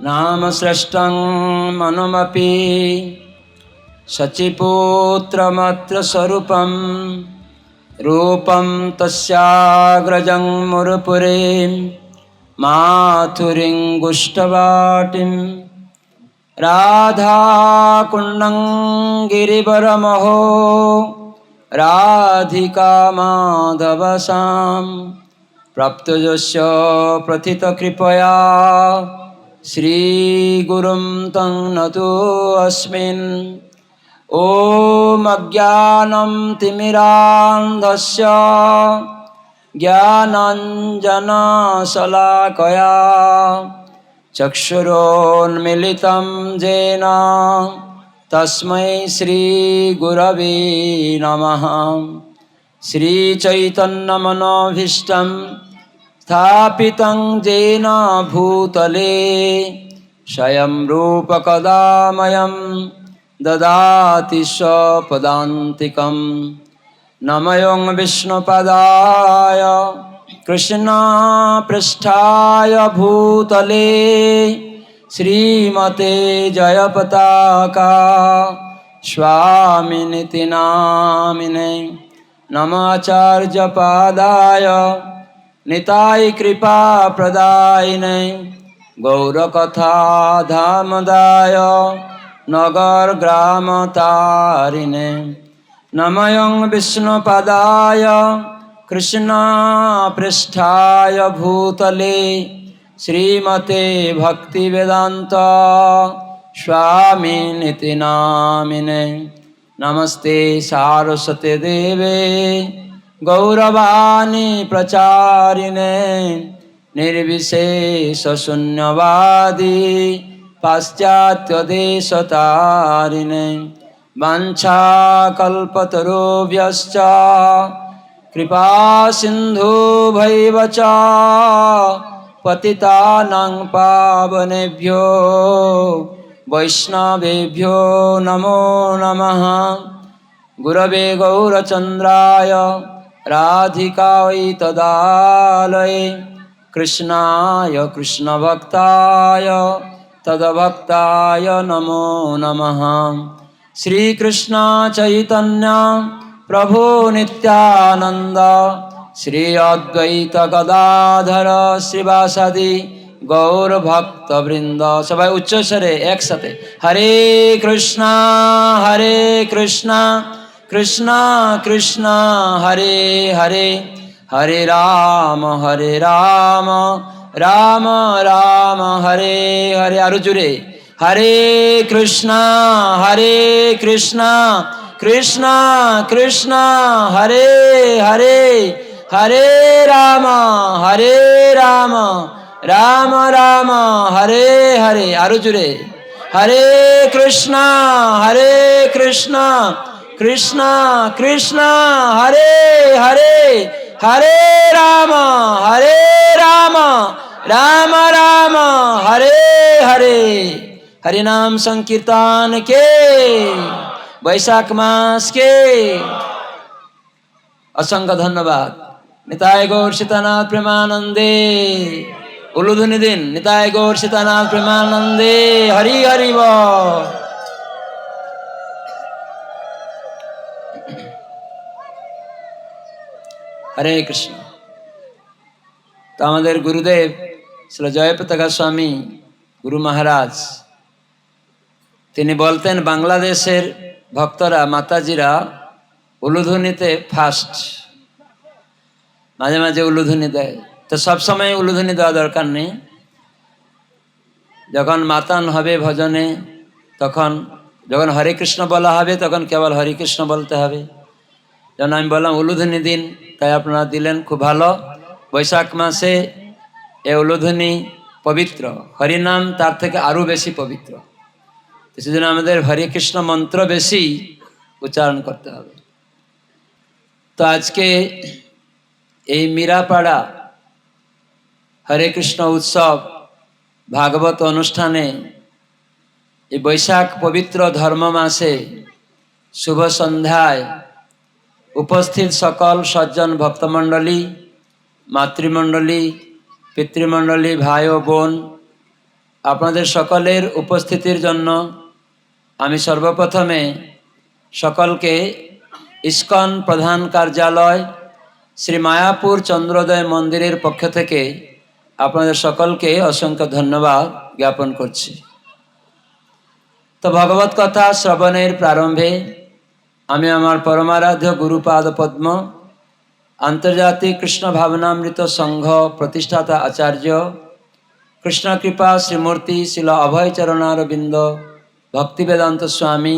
नाम श्रेष्ठं मनुमपि शचीपुत्रमत्र स्वरूपं रूपं तस्याग्रजं मुरुपुरे माथुरिं गुष्टवाटिं राधाकुण्डं गिरिवरमहो राधिका माधवसां प्राप्तयस्य प्रथितकृपया श्रीगुरुं तं नतोऽस्मिन्। ॐ अज्ञानं तिमिरान्धस्य ज्ञानाञ्जनशलाकया चक्षुरोन्मीलितं येन तस्मै श्रीगुरवे नमः। श्रीचैतन्यमनोभीष्टं स्थापितं येन भूतले स्वयं रूप कदा मह्यं ददाति स्वपदान्तिकं। नमोऽं विष्णुपदाय कृष्णपृष्ठाय भूतले श्रीमते जयपताका स्वामिनिति नामिने। नमाचार्यपादाय निताय कृपाप्रदायिने गौरकथा धामदाय नगरग्रामतारिणे। नमोऽं विष्णुपदाय कृष्णपृष्ठाय भूतले श्रीमते भक्तिवेदान्त स्वामिनिति नामिने। नमस्ते सारस्वते देवे गौरवाणी प्रचारिणे निर्विशेषशून्यवादी पाश्चात्यदेशतारिणे। वाञ्छाकल्पतरुभ्यश्च कृपासिन्धुभ्यैव च पतितानां पावनेभ्यो वैष्णवेभ्यो नमो नमः। गुरवे गौरचन्द्राय राधिकायै तदालये कृष्णाय कृष्णभक्ताय तद्भक्ताय नमो नमः। श्रीकृष्ण चैतन्य प्रभु नित्यानंद श्री अद्वैत गदाधर श्रीवासादि गौर भक्त वृंद। सबाई उच्च स्वरे एक साथे हरे कृष्णा कृष्णा कृष्णा हरे हरे, हरे राम राम राम हरे हरे। आरु जुरे हरे कृष्णा कृष्णा कृष्णा हरे हरे, हरे राम राम राम हरे हरे। आरु जुरे हरे कृष्णा कृष्णा कृष्णा हरे हरे, हरे राम राम राम हरे हरे। हरि नाम संकीर्तन के वैशाख मास के असंख्य धन्यवाद। निताय गौर सीतानाथ प्रेमानंदे। उलुधुनि दिन निताय गौर सीतानाथ प्रेमानंदे। हरि हरि बोल। हरे कृष्ण। तो आमादेर गुरुदेव श्री जयपताका स्वामी गुरु महाराज तिनि बोलतें बांग्लादेशेर भक्तरा माताजीरा उलुधुनिते फास्ट माझे माझे उलुधुनि देय। तो सब समय उलुधुनि देওয়া दरकार नेই। যখন মাতান হবে ভজনে তখন যখন হরে কৃষ্ণ বলা হবে তখন কেবল হরে কৃষ্ণ বলতে হবে। যেন আমি বললাম উলুধুনি দিন, তাই আপনারা দিলেন, খুব ভালো। বৈশাখ মাসে এই উলুধুনি পবিত্র, হরিনাম তার থেকে আরও বেশি পবিত্র। সেজন্য আমাদের হরে কৃষ্ণ মন্ত্র বেশি উচ্চারণ করতে হবে। তো আজকে এই মীরাপাড়া হরে কৃষ্ণ উৎসব ভাগবত অনুষ্ঠানে এই বৈশাখ পবিত্র ধর্ম মাসে শুভ সন্ধ্যায় উপস্থিত সকল সজ্জন ভক্তমণ্ডলী, মাতৃমণ্ডলী, পিতৃমণ্ডলী, ভাই ও বোন, আপনাদের সকলের উপস্থিতির জন্য আমি সর্বপ্রথমে সকলকে ইস্কন প্রধান কার্যালয় শ্রী মায়াপুর চন্দ্রোদয় মন্দিরের পক্ষ থেকে আপনাদের সকলকে অসংখ্য ধন্যবাদ জ্ঞাপন করছি। তো ভগবত কথা শ্রবণের প্রারম্ভে আমি আমার পরমারাধ্য গুরুপাদ পদ্ম আন্তর্জাতিক কৃষ্ণ ভাবনামৃত সংঘ প্রতিষ্ঠাতা আচার্য কৃষ্ণ কৃপা শ্রীমূর্তি শিল অভয়চরণারবিন্দ ভক্তিবেদান্ত স্বামী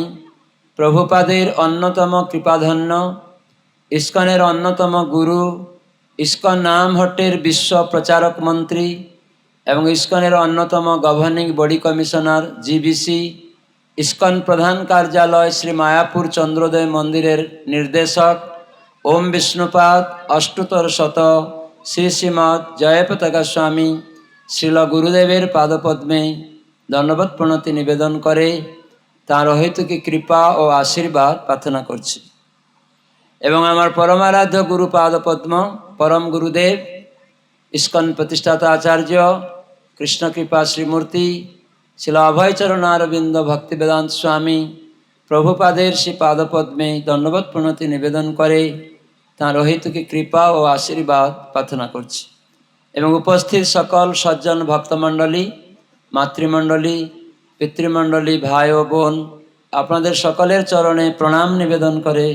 প্রভুপাদের অন্যতম কৃপাধন্য ইস্কনের অন্যতম গুরু ইস্কন নামহট্টের বিশ্ব প্রচারক মন্ত্রী এবং ইস্কনের অন্যতম governing body commissioner GBC ISKCON প্রধান কার্যালয় শ্রী মায়াপুর চন্দ্রোদয় মন্দিরের নির্দেশক ওম বিষ্ণুপাদ অষ্টোত্তর শত শ্রী শ্রীমৎ জয়পতাকা স্বামী শ্রীল গুরুদেবের পাদপদ্মে দণ্ডবৎ প্রণতি নিবেদন করে তাঁর অহেতুকী কৃপা ও আশীর্বাদ প্রার্থনা করছি। এবং আমার পরমারাধ্য গুরু পাদপদ্ম পরম গুরুদেব ইস্কন প্রতিষ্ঠাতা আচার্য কৃষ্ণ কৃপা শ্রীমূর্তি শিল অভয়চরণারবিন্দ ভক্তিবেদান্ত স্বামী প্রভুপাদের শ্রী পাদপদ্মে দণ্ডবৎ প্রণতি নিবেদন করে তাঁর অহেতুকী কৃপা ও আশীর্বাদ প্রার্থনা করছি। এবং উপস্থিত সকল সজ্জন ভক্তমণ্ডলী, মাতৃমণ্ডলী, পিতৃমণ্ডলী, ভাই ও বোন, আপনাদের সকলের চরণে প্রণাম নিবেদন করে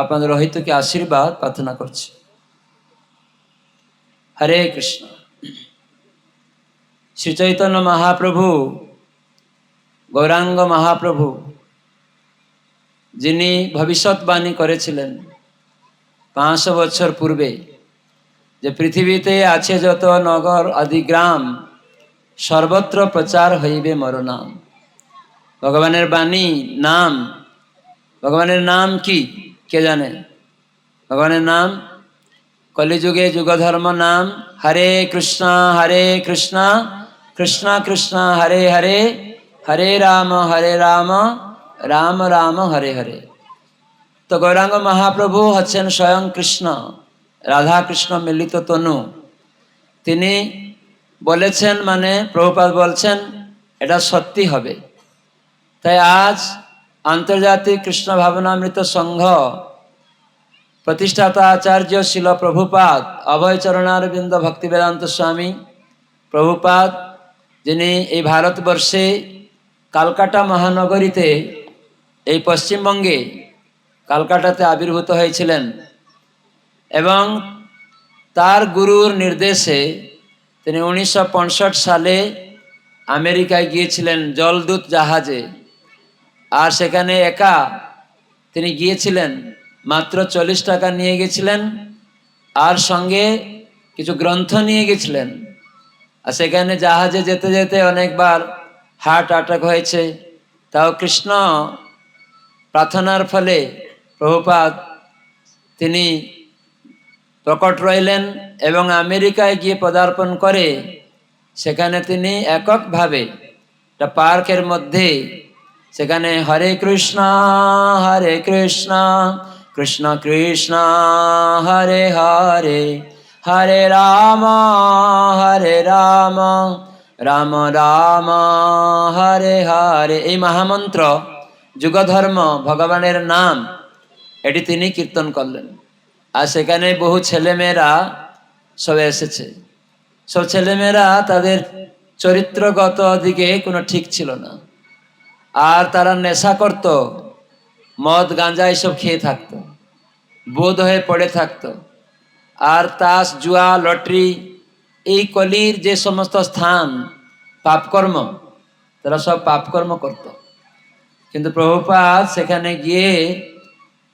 আপনাদের অহেতুকী আশীর্বাদ প্রার্থনা করছি। হরে কৃষ্ণ। শ্রী চৈতন্য মহাপ্রভু, গৌরাঙ্গ মহাপ্রভু, যিনি ভবিষ্যৎবাণী করেছিলেন 500 বছর পূর্বে যে পৃথিবীতে আছে যত নগর আদি গ্রাম সর্বত্র প্রচার হইবে মর নাম। ভগবানের বাণী, নাম। ভগবানের নাম কি কে জানে? ভগবানের নাম কলিযুগে যুগধর্ম নাম হরে কৃষ্ণ কৃষ্ণ কৃষ্ণ হরে হরে, হরে রাম রাম রাম হরে হরে। তো গৌরাঙ্গ মহাপ্রভু হচ্ছেন স্বয়ং কৃষ্ণ, রাধা কৃষ্ণ মিলিত তনু। তিনি বলেছেন, মানে প্রভুপাদ বলছেন এটা সত্যি হবে। তাই আজ আন্তর্জাতিক কৃষ্ণ ভাবনামৃত সংঘ প্রতিষ্ঠাতা আচার্য শিল প্রভুপাদ অভয়চরণারবিন্দ ভক্তিবেদান্ত স্বামী প্রভুপাদ, যিনি এই ভারতবর্ষে কালকাটা মহানগরীতে, এই পশ্চিমবঙ্গে কালকাটাতে আবির্ভূত হয়েছিলেন এবং তার গুরুর নির্দেশে তিনি 1965 সালে আমেরিকায় গিয়েছিলেন জলদূত জাহাজে। আর সেখানে একা তিনি গিয়েছিলেন, মাত্র 40 টাকা নিয়ে গেছিলেন আর সঙ্গে কিছু গ্রন্থ নিয়ে গেছিলেন। আর সেখানে জাহাজে যেতে যেতে অনেকবার হার্ট অ্যাটাক হয়েছে, তাও কৃষ্ণ প্রার্থনার ফলে প্রভুপাদ তিনি প্রকট রইলেন এবং আমেরিকায় গিয়ে পদার্পণ করে সেখানে তিনি এককভাবে একটা পার্কের মধ্যে সেখানে হরে কৃষ্ণ কৃষ্ণ কৃষ্ণ হরে হরে, হরে রাম রাম রাম হরে হরে, এই মহামন্ত্র যুগধর্ম ভগবানের নাম এটি তিনি কীর্তন করলেন। আর সেখানে বহু ছেলেমেয়েরা সব এসেছে। সব ছেলেমেয়েরা তাদের চরিত্রগত দিকে কোনো ঠিক ছিল না, আর তারা নেশা করত, মদ গাঁজা এসব খেয়ে থাকতো, বোধ হয়ে পড়ে থাকতো। আর তাস জুয়া লটারি এই কলির যে সমস্ত স্থান পাপকর্ম, তারা সব পাপকর্ম করত। কিন্তু প্রভুপাদ সেখানে গিয়ে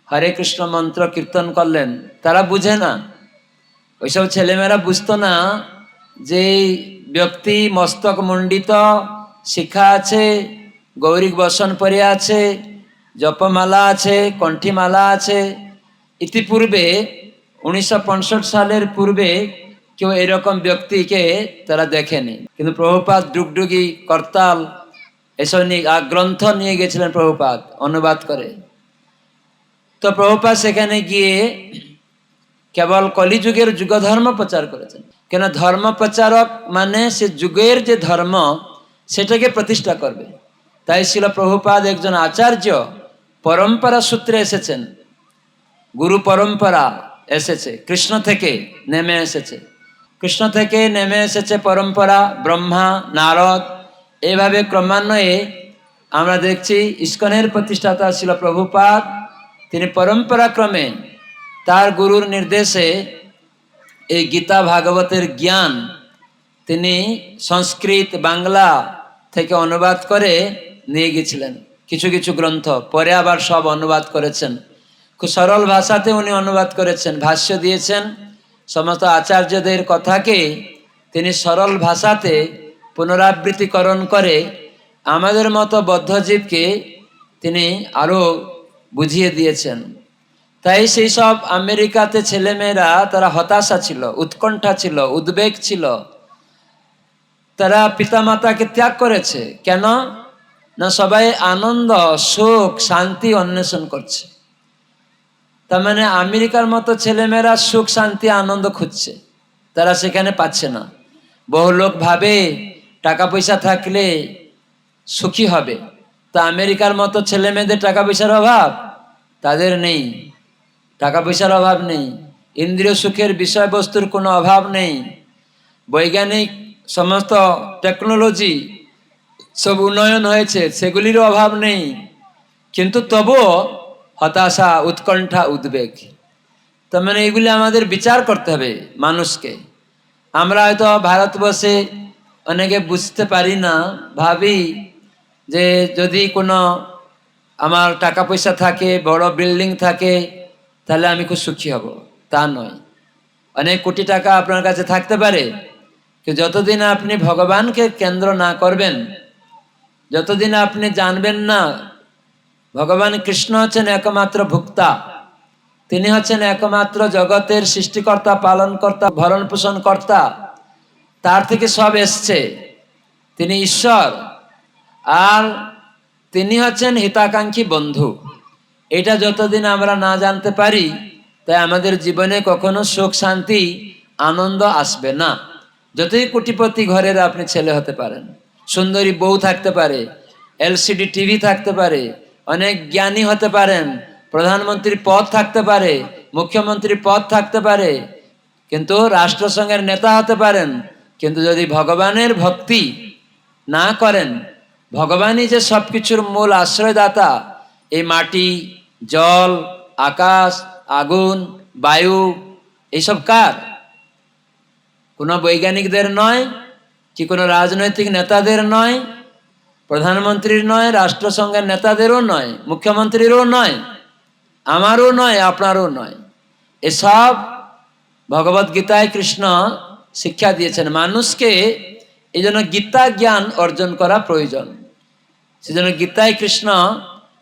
হরে কৃষ্ণ মন্ত্র কীর্তন করলেন। তারা বুঝে না, ওইসব ছেলেমেয়েরা বুঝতো না যে ব্যক্তি মস্তক মণ্ডিত, শিখা আছে, গৌরিক বসন পরে আছে, জপমালা আছে, কণ্ঠীমালা আছে। ইতিপূর্বে 1965 সালের পূর্বে কেউ এরকম ব্যক্তিকে তারা দেখেনি। কিন্তু প্রভুপাদ ডুগডুগি, করতাল এসব নিয়ে গ্রন্থ নিয়ে গেছিলেন প্রভুপাদ অনুবাদ করে। তো প্রভুপাদ সেখানে গিয়ে কেবল কলিযুগের যুগধর্ম প্রচার করেছেন। কেন ধর্ম প্রচারক মানে সে যুগের যে ধর্ম সেটাকে প্রতিষ্ঠা করবে। তাই ছিল প্রভুপাদ একজন আচার্য, পরম্পরা সূত্রে এসেছেন, গুরু পরম্পরা এসেছে, কৃষ্ণ থেকে নেমে এসেছে, কৃষ্ণ থেকে নেমে এসেছে পরম্পরা, ব্রহ্মা, নারদ, এইভাবে ক্রমান্বয়ে আমরা দেখছি ইস্কনের প্রতিষ্ঠাতা ছিল প্রভুপাদ। তিনি পরম্পরা ক্রমে তার গুরুর নির্দেশে এই গীতা ভাগবতের জ্ঞান তিনি সংস্কৃত বাংলা থেকে অনুবাদ করে নিয়ে গেছিলেন। কিছু কিছু গ্রন্থ পরে আবার সব অনুবাদ করেছেন, খুব সরল ভাষাতে উনি অনুবাদ করেছেন, ভাষ্য দিয়েছেন। সমস্ত আচার্যদের কথাকে তিনি সরল ভাষাতে পুনরাবৃত্তিকরণ করে আমাদের মতো বদ্ধজীবকে তিনি আরও বুঝিয়ে দিয়েছেন। তাই সেই সব আমেরিকাতে ছেলেমেয়েরা তারা হতাশা ছিল, উৎকণ্ঠা ছিল, উদ্বেগ ছিল। তারা পিতামাতাকে ত্যাগ করেছে। কেন না? সবাই আনন্দ, সুখ, শান্তি অন্বেষণ করছে। তার মানে আমেরিকার মতো ছেলেমেয়েরা সুখ, শান্তি, আনন্দ খুঁজছে, তারা সেখানে পাচ্ছে না। বহু লোক ভাবে টাকা পয়সা থাকলে সুখী হবে। তা আমেরিকার মতো ছেলে মেয়েদের টাকা পয়সার অভাব তাদের নেই, টাকা পয়সার অভাব নেই, ইন্দ্রিয় সুখের বিষয়বস্তুর কোনো অভাব নেই, বৈজ্ঞানিক সমস্ত টেকনোলজি সব উন্নয়ন হয়েছে, সেগুলিরও অভাব নেই। কিন্তু তবুও হতাশা, উৎকণ্ঠা, উদ্বেগ। তার মানে এগুলি আমাদের বিচার করতে হবে মানুষকে। আমরা হয়তো ভারতবর্ষে অনেকে বুঝতে পারি না, ভাবি যে যদি কোনো আমার টাকা পয়সা থাকে, বড় বিল্ডিং থাকে, তাহলে আমি খুব সুখী হব। তা নয়। অনেক কোটি টাকা আপনার কাছে থাকতে পারে, কিন্তু যতদিন আপনি ভগবানকে কেন্দ্র না করবেন, যতদিন আপনি জানবেন না ভগবান কৃষ্ণ হচ্ছেন একমাত্র ভোক্তা, তিনি হচ্ছেন একমাত্র জগতের সৃষ্টিকর্তা, পালনকর্তা, ভরণ পোষণ কর্তা, তার থেকে সব এসছে, তিনি ঈশ্বর, আর তিনি হচ্ছেন হিতাকাঙ্ক্ষী বন্ধু। এটা যতদিন আমরা না জানতে পারি, তাই আমাদের জীবনে কখনো সুখ, শান্তি, আনন্দ আসবে না। যতই কোটিপতি ঘরের আপনি ছেলে হতে পারেন, সুন্দরী বউ থাকতে পারে, এলসিডি টিভি থাকতে পারে, অনেক জ্ঞানী হতে পারেন, প্রধানমন্ত্রীর পদ থাকতে পারে, মুখ্যমন্ত্রীর পদ থাকতে পারে, কিন্তু রাষ্ট্রসংঘের নেতা হতে পারেন, কিন্তু যদি ভগবানের ভক্তি না করেন, ভগবানই যে সব কিছুর মূল আশ্রয়দাতা, এই মাটি, জল, আকাশ, আগুন, বায়ু, এইসব কার? কোনো বৈজ্ঞানিকদের নয়, কি কোনো রাজনৈতিক নেতাদের নয়, প্রধানমন্ত্রীর নয়, রাষ্ট্রসংঘের নেতাদেরও নয়, মুখ্যমন্ত্রীরও নয়, আমারও নয়, আপনারও নয়। এসব ভগবত গীতায় কৃষ্ণ শিক্ষা দিয়েছেন মানুষকে। এই জন্য গীতা জ্ঞান অর্জন করা প্রয়োজন। সেজন্য গীতায় কৃষ্ণ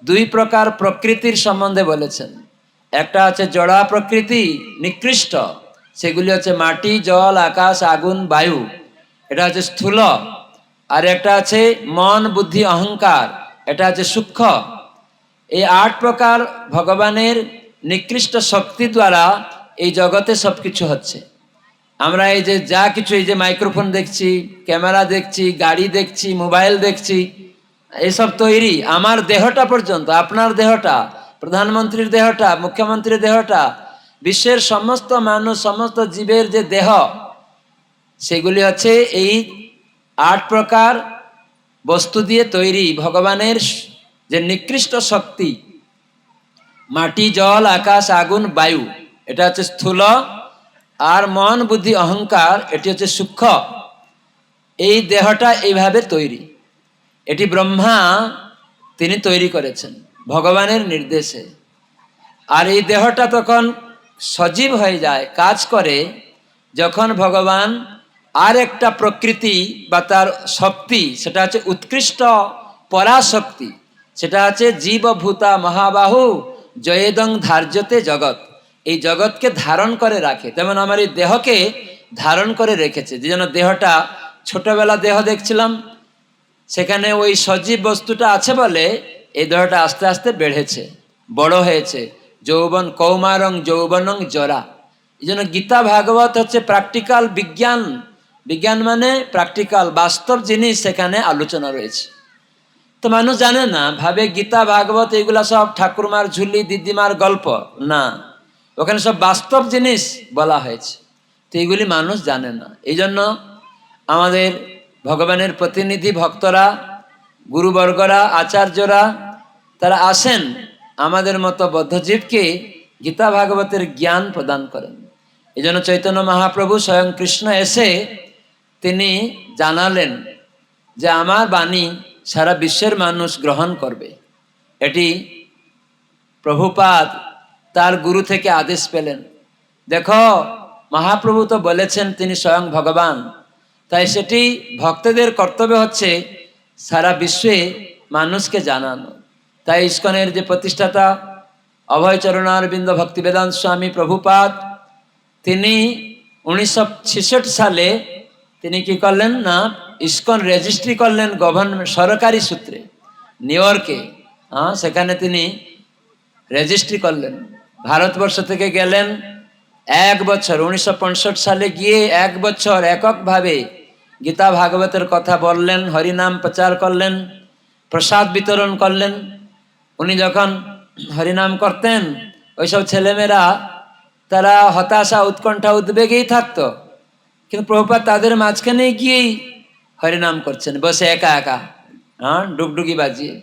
দুই প্রকার প্রকৃতির সম্বন্ধে বলেছেন। একটা হচ্ছে জড়া প্রকৃতি, নিকৃষ্ট, সেগুলি হচ্ছে মাটি, জল, আকাশ, আগুন, বায়ু, এটা হচ্ছে স্থূল। আর একটা আছে মন, বুদ্ধি, অহংকার, এটা হচ্ছে সূক্ষ্ম। এই 8 প্রকার ভগবানের নিকৃষ্ট শক্তি দ্বারা এই জগতে সবকিছু হচ্ছে। আমরা এই যে যা কিছু, এই যে মাইক্রোফোন দেখছি, ক্যামেরা দেখছি, গাড়ি দেখছি, মোবাইল দেখছি, এসব তৈরি আমার দেহটা পর্যন্ত, আপনার দেহটা, প্রধানমন্ত্রীর দেহটা, মুখ্যমন্ত্রীর দেহটা, বিশ্বের সমস্ত মানুষ, সমস্ত জীবের যে দেহ, সেগুলি হচ্ছে এই 8 প্রকার বস্তু দিয়ে তৈরি। ভগবানের যে নিকৃষ্ট শক্তি, মাটি, জল, আকাশ, আগুন, বায়ু, এটা হচ্ছে স্থূল, আর মন, বুদ্ধি, অহংকার, এটি হচ্ছে সূক্ষ্ম। এই দেহটা এইভাবে তৈরি। এটি ব্রহ্মা তিনি তৈরি করেছেন ভগবানের নির্দেশে। আর এই দেহটা তখন সজীব হয়ে যায়, কাজ করে, যখন ভগবান আর একটা প্রকৃতি বা তার শক্তি, সেটা হচ্ছে উৎকৃষ্ট পরাশক্তি, সেটা হচ্ছে জীবভূতা মহাবাহু জয়েদং ধার্যতে জগৎ, এই জগৎকে ধারণ করে রাখে। তেমন আমার এই দেহকে ধারণ করে রেখেছে। যে যেন দেহটা, ছোটবেলা দেহ দেখছিলাম, সেখানে ওই সজীব বস্তুটা আছে বলে এই দেহটা আস্তে আস্তে বেড়েছে, বড় হয়েছে। যৌবন কৌমারং যৌবনং জরা। এই জন্য গীতা ভাগবত হচ্ছে প্র্যাকটিক্যাল বিজ্ঞান বিজ্ঞান মানে প্র্যাকটিক্যাল, বাস্তব জিনিস সেখানে আলোচনা রয়েছে। তো মানুষ জানে না, ভাবে গীতা ভাগবত এগুলা সব ঠাকুরমার ঝুলি দিদিমার গল্প। না, ওখানে সব বাস্তব জিনিস বলা হয়েছে। তো এইগুলি মানুষ জানে না। এই জন্য আমাদের ভগবানের প্রতিনিধি ভক্তরা, গুরুবর্গরা, আচার্যরা তারা আসেন আমাদের মতো বদ্ধজীবকে গীতা ভাগবতের জ্ঞান প্রদান করেন। এই জন্য চৈতন্য মহাপ্রভু স্বয়ং কৃষ্ণ এসে তিনি জানালেন যে আমার বাণী সারা বিশ্বের মানুষ গ্রহণ করবে। এটি প্রভুপাদ তার গুরু থেকে আদেশ পেলেন। দেখো, মহাপ্রভু তো বলেছেন তিনি স্বয়ং ভগবান, তাই সেটি ভক্তদের কর্তব্য হচ্ছে সারা বিশ্বে মানুষকে জানানো। তাই ইস্কনের যে প্রতিষ্ঠাতা অভয়চরণারবিন্দ ভক্তিবেদান্ত স্বামী প্রভুপাদ, তিনি 1966 সালে তিনি কি করলেন না, ইস্কন রেজিস্ট্রি করলেন গভর্নমেন্ট সরকারি সূত্রে নিউ ইয়র্কে। সেখানে তিনি রেজিস্ট্রি করলেন। ভারতবর্ষ থেকে গেলেন 1 বছর, 1965 সালে গিয়ে 1 বছর এককভাবে গীতা ভাগবতের কথা বললেন, হরিনাম প্রচার করলেন, প্রসাদ বিতরণ করলেন। উনি যখন হরিনাম করতেন, ওইসব ছেলেমেয়েরা তারা হতাশা, উৎকণ্ঠা, উদ্বেগেই থাকতো, কিন্তু প্রভুপাদ তাদের মাঝখানে গিয়েই হরিনাম করছেন বসে একা একা, ডুগডুগি বাজিয়ে।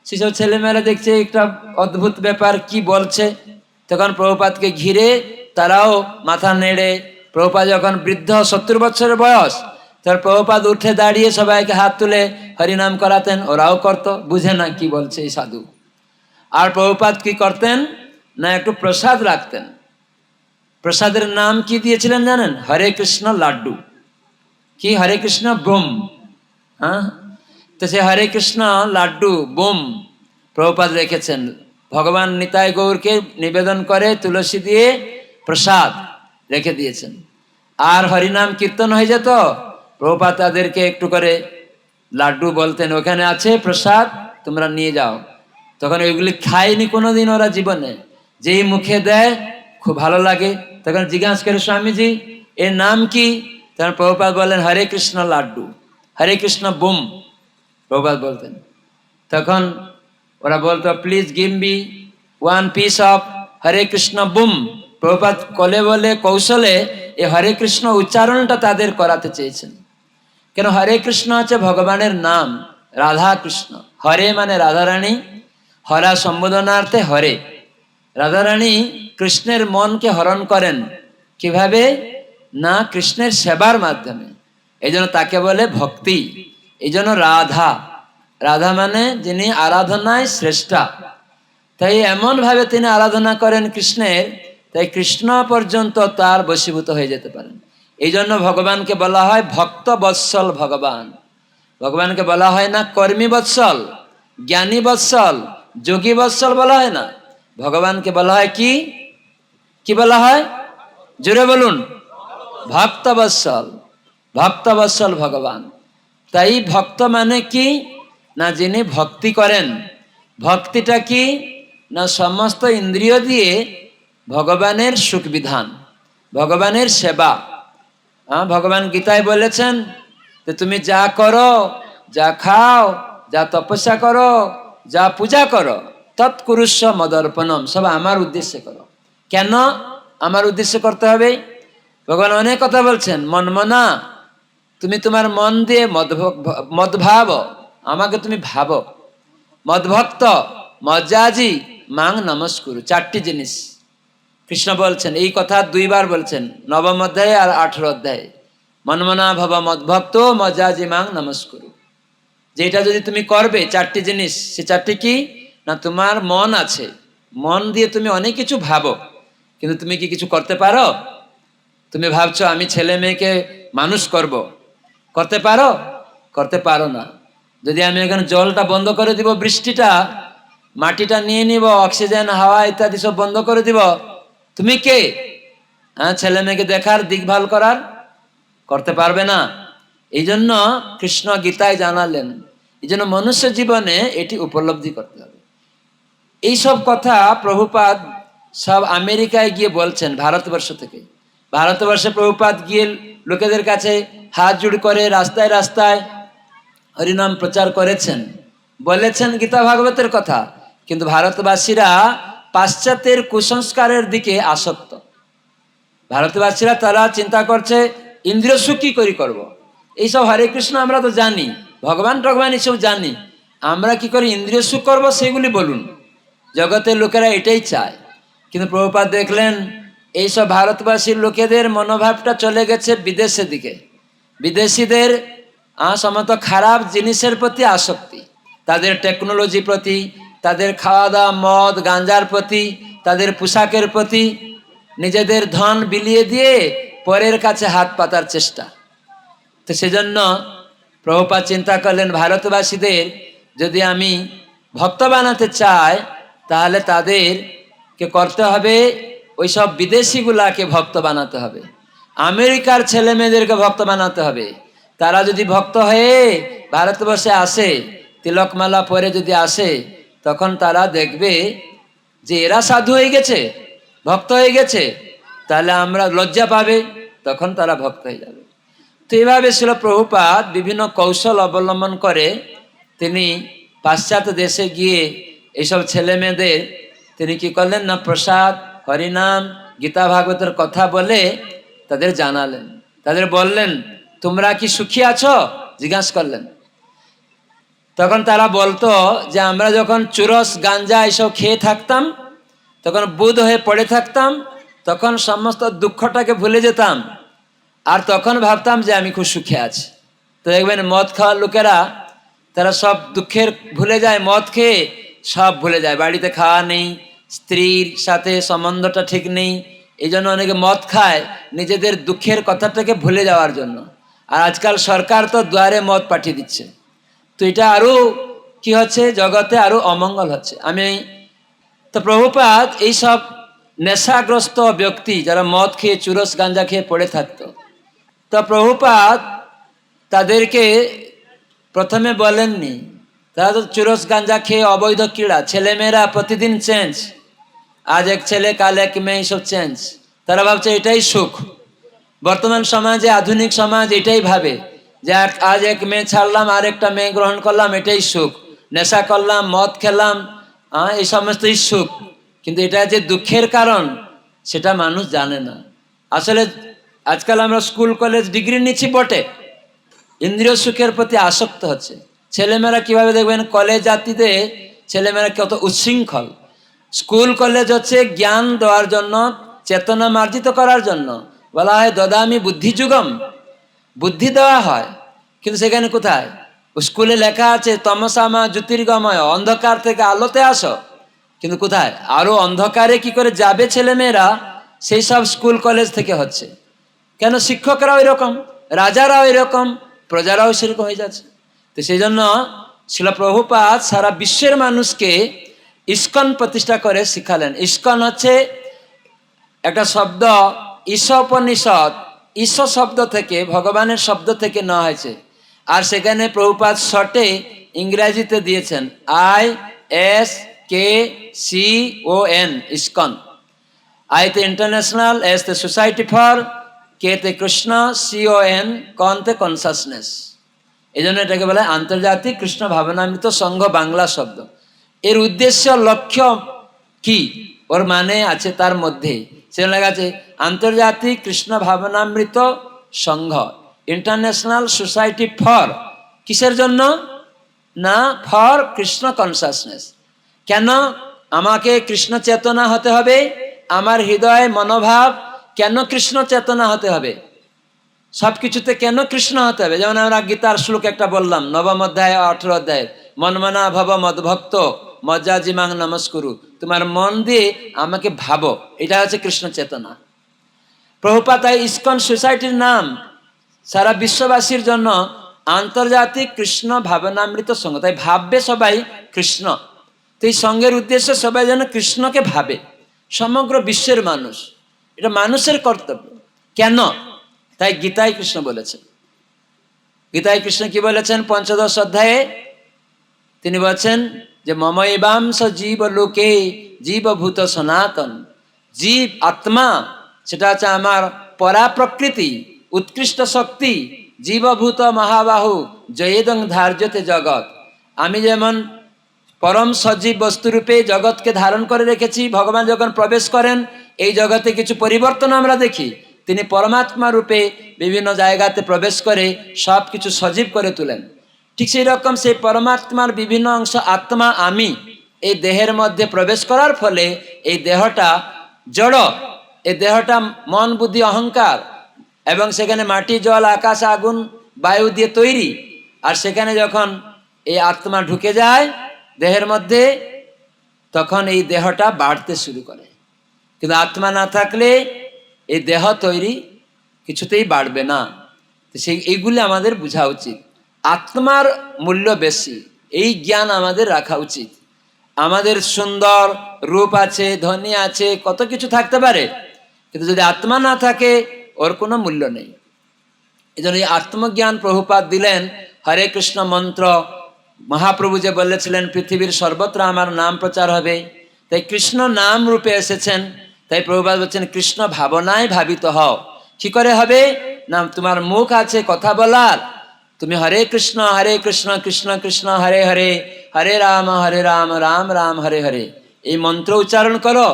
সেসব ছেলেমেয়েরা দেখছে একটা অদ্ভুত ব্যাপার, কি বলছে। তখন প্রভুপাদকে ঘিরে তারাও মাথা নেড়ে, প্রভুপাদ যখন বৃদ্ধ 70 বছরের বয়স, তখন প্রভুপাদ উঠে দাঁড়িয়ে সবাইকে হাত তুলে হরিনাম করাতেন, ওরাও করতো, বুঝে না কি বলছে এই সাধু। আর প্রভুপাদ কি করতেন না, একটু প্রসাদ রাখতেন। প্রসাদের নাম কি দিয়েছিলেন জানেন? হরে কৃষ্ণ লাড্ডু। কি হরে কৃষ্ণ বুম। তো সে হরে কৃষ্ণ লাড্ডু বুম প্রভুপাদ রেখেছেন। ভগবান নিতাই গৌরকে নিবেদন করে তুলসী দিয়ে প্রসাদ রেখে দিয়েছেন। আর হরিনাম কীর্তন হয়ে যেত, প্রভুপাদ তাদেরকে একটু করে লাড্ডু বলতেন, ওখানে আছে প্রসাদ, তোমরা নিয়ে যাও। তখন ওইগুলি খায়নি কোনোদিন ওরা জীবনে, যেই মুখে দেয় খুব ভালো লাগে। তখন জিজ্ঞাসা করে, স্বামীজি এর নাম কি? তখন প্রভুপাদ বলেন, হরে কৃষ্ণ লাড্ডু, হরে কৃষ্ণ বুম, প্রভুপাদ বলতেন। তখন ওরা বলতো, please give me 1 piece of Hare Krishna broom. Prabhupada কলে বলে কৌশলে এই হরে কৃষ্ণ উচ্চারণটা তাদের করাতে চেয়েছেন। কেন? হরে কৃষ্ণ হচ্ছে ভগবানের নাম, রাধা কৃষ্ণ। হরে মানে রাধারানী, হরা সম্বোধনার্থে হরে। রাধারানী কৃষ্ণের মনকে হরণ করেন কিভাবে না, কৃষ্ণের সেবার মাধ্যমে। এই জন্য তাকে বলে ভক্তি। এই জন্য রাধা, রাধা মানে যিনি আরাধনায় শ্রেষ্ঠা। তাই এমন ভাবে তিনি আরাধনা করেন কৃষ্ণের, তাই কৃষ্ণ পর্যন্ত তার বশীভূত হয়ে যেতে পারেন। এই জন্য ভগবানকে বলা হয় ভক্ত বৎসল ভগবান। ভগবানকে বলা হয় না কর্মী বৎসল, জ্ঞানী বৎসল, যোগী বৎসল বলা হয় না। ভগবানকে বলা হয় কি, কি বলা হয়? জোরে বলুন, ভক্ত বৎসল, ভক্ত বৎসল ভগবান। তাই ভক্ত মানে কি না, যিনি ভক্তি করেন। ভক্তিটা কি না, সমস্ত ইন্দ্রিয় দিয়ে ভগবানের সুখ বিধান, ভগবানের সেবা। ভগবান গীতায় বলেছেন যে তুমি যা করো, যা খাও, যা তপস্যা করো, যা পূজা করো, তৎকুরুষ্ব মদর্পণম, সব আমার উদ্দেশ্যে করো। কেন আমার উদ্দেশ্যে করতে হবে? ভগবান অনেক কথা বলছেন। মনমনা, তুমি তোমার মন দিয়ে মদভাব, আমাকে তুমি ভাবো। মদভক্ত মজ্জাজি মাং নমস্কুরু, 4টি জিনিস কৃষ্ণ বলছেন। এই কথা 2 বার বলছেন, 9ম অধ্যায়ে আর 18 অধ্যায়ে। মনমনা ভব মদভক্ত মজ্জাজি মাং নমস্কুরু। যেটা যদি তুমি করবে, 4টি জিনিস, সে 4টি কি না, তোমার মন আছে, মন দিয়ে তুমি অনেক কিছু ভাবো, কিন্তু তুমি কি কিছু করতে পারো? তুমি ভাবছো আমি ছেলে মেয়েকে মানুষ করব, করতে পারো? করতে পারো না। যদি আমি এখানে জলটা বন্ধ করে দিব, বৃষ্টিটা, মাটিটা নিয়ে নিব, অক্সিজেন হাওয়া ইত্যাদি সব বন্ধ করে দিব, তুমি কে? ছেলে মেয়েকে দেখার, দেখভাল করার? করতে পারবে না। এই জন্য কৃষ্ণ গীতায় জানালেন, এই জন্য মনুষ্য জীবনে এটি উপলব্ধি করতে হবে। এইসব কথা প্রভুপাদ সব আমেরিকায় গিয়ে বলছেন ভারতবর্ষ থেকে। ভারতবর্ষে প্রভুপাদ গিয়ে লোকেদের কাছে হাত জোড় করে রাস্তায় রাস্তায় হরিনাম প্রচার করেছেন, বলেছেন গীতা ভাগবতের কথা, কিন্তু ভারতবাসীরা পাশ্চাত্যের কুসংস্কারের দিকে আসক্ত। ভারতবাসীরা তারা চিন্তা করছে ইন্দ্রিয় সুখ কি করে করবো, এইসব হরে কৃষ্ণ আমরা তো জানি, ভগবান টগবান এইসব জানি, আমরা কি করে ইন্দ্রিয় সুখ করবো সেগুলি বলুন। জগতের লোকেরা এটাই চায়। কিন্তু প্রভুপাদ দেখলেন এইসব ভারতবাসীর লোকেদের মনোভাবটা চলে গেছে বিদেশের দিকে। বিদেশিদের সমস্ত খারাপ জিনিসের প্রতি আসক্তি, তাদের টেকনোলজি প্রতি, তাদের খাওয়া দাওয়া মদ গাঞ্জার প্রতি, তাদের পোশাকের প্রতি, নিজেদের ধন বিলিয়ে দিয়ে পরের কাছে হাত পাতার চেষ্টা। তো সেজন্য প্রভুপাদ চিন্তা করলেন ভারতবাসীদের যদি আমি ভক্ত বানাতে চাই তাহলে তাদেরকে করতে হবে ওইসব বিদেশিগুলাকে ভক্ত বানাতে হবে, আমেরিকার ছেলে মেয়েদেরকে ভক্ত বানাতে হবে। তারা যদি ভক্ত হয়ে ভারতবর্ষে আসে, তিলকমালা পরে যদি আসে, তখন তারা দেখবে যে এরা সাধু হয়ে গেছে, ভক্ত হয়ে গেছে, তাহলে আমরা লজ্জা পাবে, তখন তারা ভক্ত হয়ে যাবে। তো এইভাবে ছিল প্রভুপাদ বিভিন্ন কৌশল অবলম্বন করে তিনি পাশ্চাত্য দেশে গিয়ে এইসব ছেলে মেয়েদের তিনি কি করলেন না, প্রসাদ হরিনাম গীতা ভাগবতের কথা বলে তাদের জানালেন। তাদের বললেন তোমরা কি সুখী আছো, জিজ্ঞাসা করলেন। তখন তারা বলতো যে আমরা যখন চুরস গাঞ্জা এইসব খেয়ে থাকতাম, তখন বুধ হয়ে পড়ে থাকতাম, তখন সমস্ত দুঃখটাকে ভুলে যেতাম, আর তখন ভাবতাম যে আমি খুব সুখে আছি। তো দেখবেন মদ খাওয়ার লোকেরা তারা সব দুঃখের ভুলে যায়, মদ খেয়ে সব ভুলে যায়, বাড়িতে খাওয়া নেই, স্ত্রীর সাথে সম্বন্ধটা ঠিক নেই, এই জন্য অনেকে মদ খায় নিজেদের দুঃখের কথাটাকে ভুলে যাওয়ার জন্য। আর আজকাল সরকার তো দুয়ারে মদ পাঠিয়ে দিচ্ছে। তো এটা আরও কি হচ্ছে, জগতে আরও অমঙ্গল হচ্ছে। তো প্রভুপাদ এইসব নেশাগ্রস্ত ব্যক্তি যারা মদ খেয়ে চুরস গাঞ্জা খেয়ে পড়ে থাকতো, তো প্রভুপাদ তাদেরকে প্রথমে বলেননি, তারা তো চুরস গাঞ্জা খেয়ে অবৈধ ক্রীড়া, ছেলেমেয়েরা প্রতিদিন চেঞ্জ, আজ এক ছেলে কাল এক মেয়ে, সব চেঞ্জ। তারা ভাবছে এটাই সুখ। বর্তমান সমাজে আধুনিক সমাজ এটাই ভাবে যে আজ এক মেয়ে ছাড়লাম আর একটা মেয়ে গ্রহণ করলাম, এটাই সুখ। নেশা করলাম, মদ খেলাম, এই সমস্তই সুখ। কিন্তু এটা যে দুঃখের কারণ সেটা মানুষ জানে না। আসলে আজকাল আমরা স্কুল কলেজ ডিগ্রি নিচ্ছি বটে, ইন্দ্রিয় সুখের প্রতি আসক্ত হচ্ছে। ছেলেমেয়েরা কিভাবে দেখবেন কলেজ জাতিতে ছেলেমেয়েরা কত উচ্ছৃঙ্খল। স্কুল কলেজ হচ্ছে জ্ঞান দেওয়ার জন্য, চেতনা মার্জিত করার জন্য। বলা হয় দদামি বুদ্ধি যুগম, বুদ্ধি দেওয়া হয়, কিন্তু সেখানে কোথায়? স্কুলে লেখা আছে তমসামা জ্যোতির্গময়, অন্ধকার থেকে আলোতে আসো, কিন্তু কোথায়? আরো অন্ধকারে কি করে যাবে ছেলেমেয়েরা, সেই সব স্কুল কলেজ থেকে হচ্ছে। কেন? শিক্ষকরাও এরকম, রাজারাও এরকম, প্রজারাও সেরকম হয়ে যাচ্ছে। তো সেই জন্য শিল প্রভুপাদ সারা বিশ্বের মানুষকে ইস্কন প্রতিষ্ঠা করে শিখালেন। ইস্কন হচ্ছে একটা শব্দ, ঈশোপনিষদ, ঈশ্বর শব্দ থেকে, ভগবানের শব্দ থেকে নেওয়া হয়েছে। আর সেখানে প্রভুপাদ শর্টে ইংরেজিতে দিয়েছেন ISKCON, ইস্কন। আইতে ইন্টারন্যাশনাল, এসতে সোসাইটি ফর, কেতে কৃষ্ণ, CON, কনতে কনসাসনেস। এই জন্য এটাকে বলে আন্তর্জাতিক কৃষ্ণ ভাবনামৃত সংঘ, বাংলা শব্দ। এর উদ্দেশ্য লক্ষ্য কি, ওর মানে আছে তার মধ্যে। সে লেখা আছে আন্তর্জাতিক কৃষ্ণ ভাবনামৃত সংঘ, ইন্টারন্যাশনাল সোসাইটি ফর, কিসের জন্য না, ফর কৃষ্ণ কনসাসনেস। কেন? আমাকে কৃষ্ণ চেতনা হতে হবে, আমার হৃদয় মনোভাব কেন কৃষ্ণ চেতনা হতে হবে, সব কিছুতে কেন কৃষ্ণ হতে হবে। যেমন আমরা গীতার শ্লোক একটা বললাম, নবম অধ্যায় 18 অধ্যায়, মনমনা ভব মদভক্ত মজ্জাজিমাং নমস্কুরু, তোমার মন দিয়ে আমাকে ভাবো, এটা হচ্ছে কৃষ্ণ চেতনা। প্রভুপাদ তাই ইস্কন সোসাইটির নাম সারা বিশ্ববাসীর জন্য আন্তর্জাতিক কৃষ্ণ ভাবনামৃত সংঘ। তাই ভাববে সবাই কৃষ্ণ। তো এই সংঘের উদ্দেশ্য সবাই যেন কৃষ্ণকে ভাবে, সমগ্র বিশ্বের মানুষ। এটা মানুষের কর্তব্য। কেন? তাই গীতায় কৃষ্ণ বলেছেন। গীতায় কৃষ্ণ কি বলেছেন? 15 অধ্যায়ে তিনি বলছেন যে মমৈবাংশ জীব লোকে জীবভূত সনাতন। জীব আত্মা, সেটা হচ্ছে আমার পরা প্রকৃতি উৎকৃষ্ট শক্তি জীবভূত মহাবাহু জয়েদং ধার্যতে জগৎ। আমি যেমন পরম সজীব বস্তুরূপে জগৎকে ধারণ করে রেখেছি, ভগবান যখন প্রবেশ করেন এই জগতে কিছু পরিবর্তন আমরা দেখি, তিনি পরমাত্মা রূপে বিভিন্ন জায়গাতে প্রবেশ করে সব কিছু সজীব করে তোলেন। ঠিক সেই রকম সেই পরমাত্মার বিভিন্ন অংশ আত্মা আমি এই দেহের মধ্যে প্রবেশ করার ফলে এই দেহটা জড়, এই দেহটা মন বুদ্ধি অহংকার এবং সেখানে মাটি জল আকাশ আগুন বায়ু দিয়ে তৈরি। আর সেখানে যখন এই আত্মা ঢুকে যায় দেহের মধ্যে তখন এই দেহটা বাড়তে শুরু করে। কিন্তু আত্মা না থাকলে এই দেহ তৈরি কিছুতেই বাড়বে না। সেই এইগুলি আমাদের বোঝা উচিত। আত্মার মূল্য বেশি, এই জ্ঞান আমাদের রাখা উচিত। আমাদের সুন্দর রূপ আছে, ধনী আছে, কত কিছু থাকতে পারে, কিন্তু যদি আত্মা না থাকে ওর কোনো মূল্য নেই। এই জন্য এই আত্মজ্ঞান প্রভুপাদ দিলেন। হরে কৃষ্ণ মন্ত্র মহাপ্রভু যে বলেছিলেন পৃথিবীর সর্বত্র আমার নাম প্রচার হবে, তাই কৃষ্ণ নাম রূপে এসেছেন। তাই প্রভুপাদ বলছেন কৃষ্ণ ভাবনায় ভাবিত হও। কি করে হবে না, তোমার মুখ আছে কথা বলার, তুমি হরে কৃষ্ণ কৃষ্ণ কৃষ্ণ হরে হরে, হরে রাম রাম রাম হরে হরে এই মন্ত্র উচ্চারণ করো।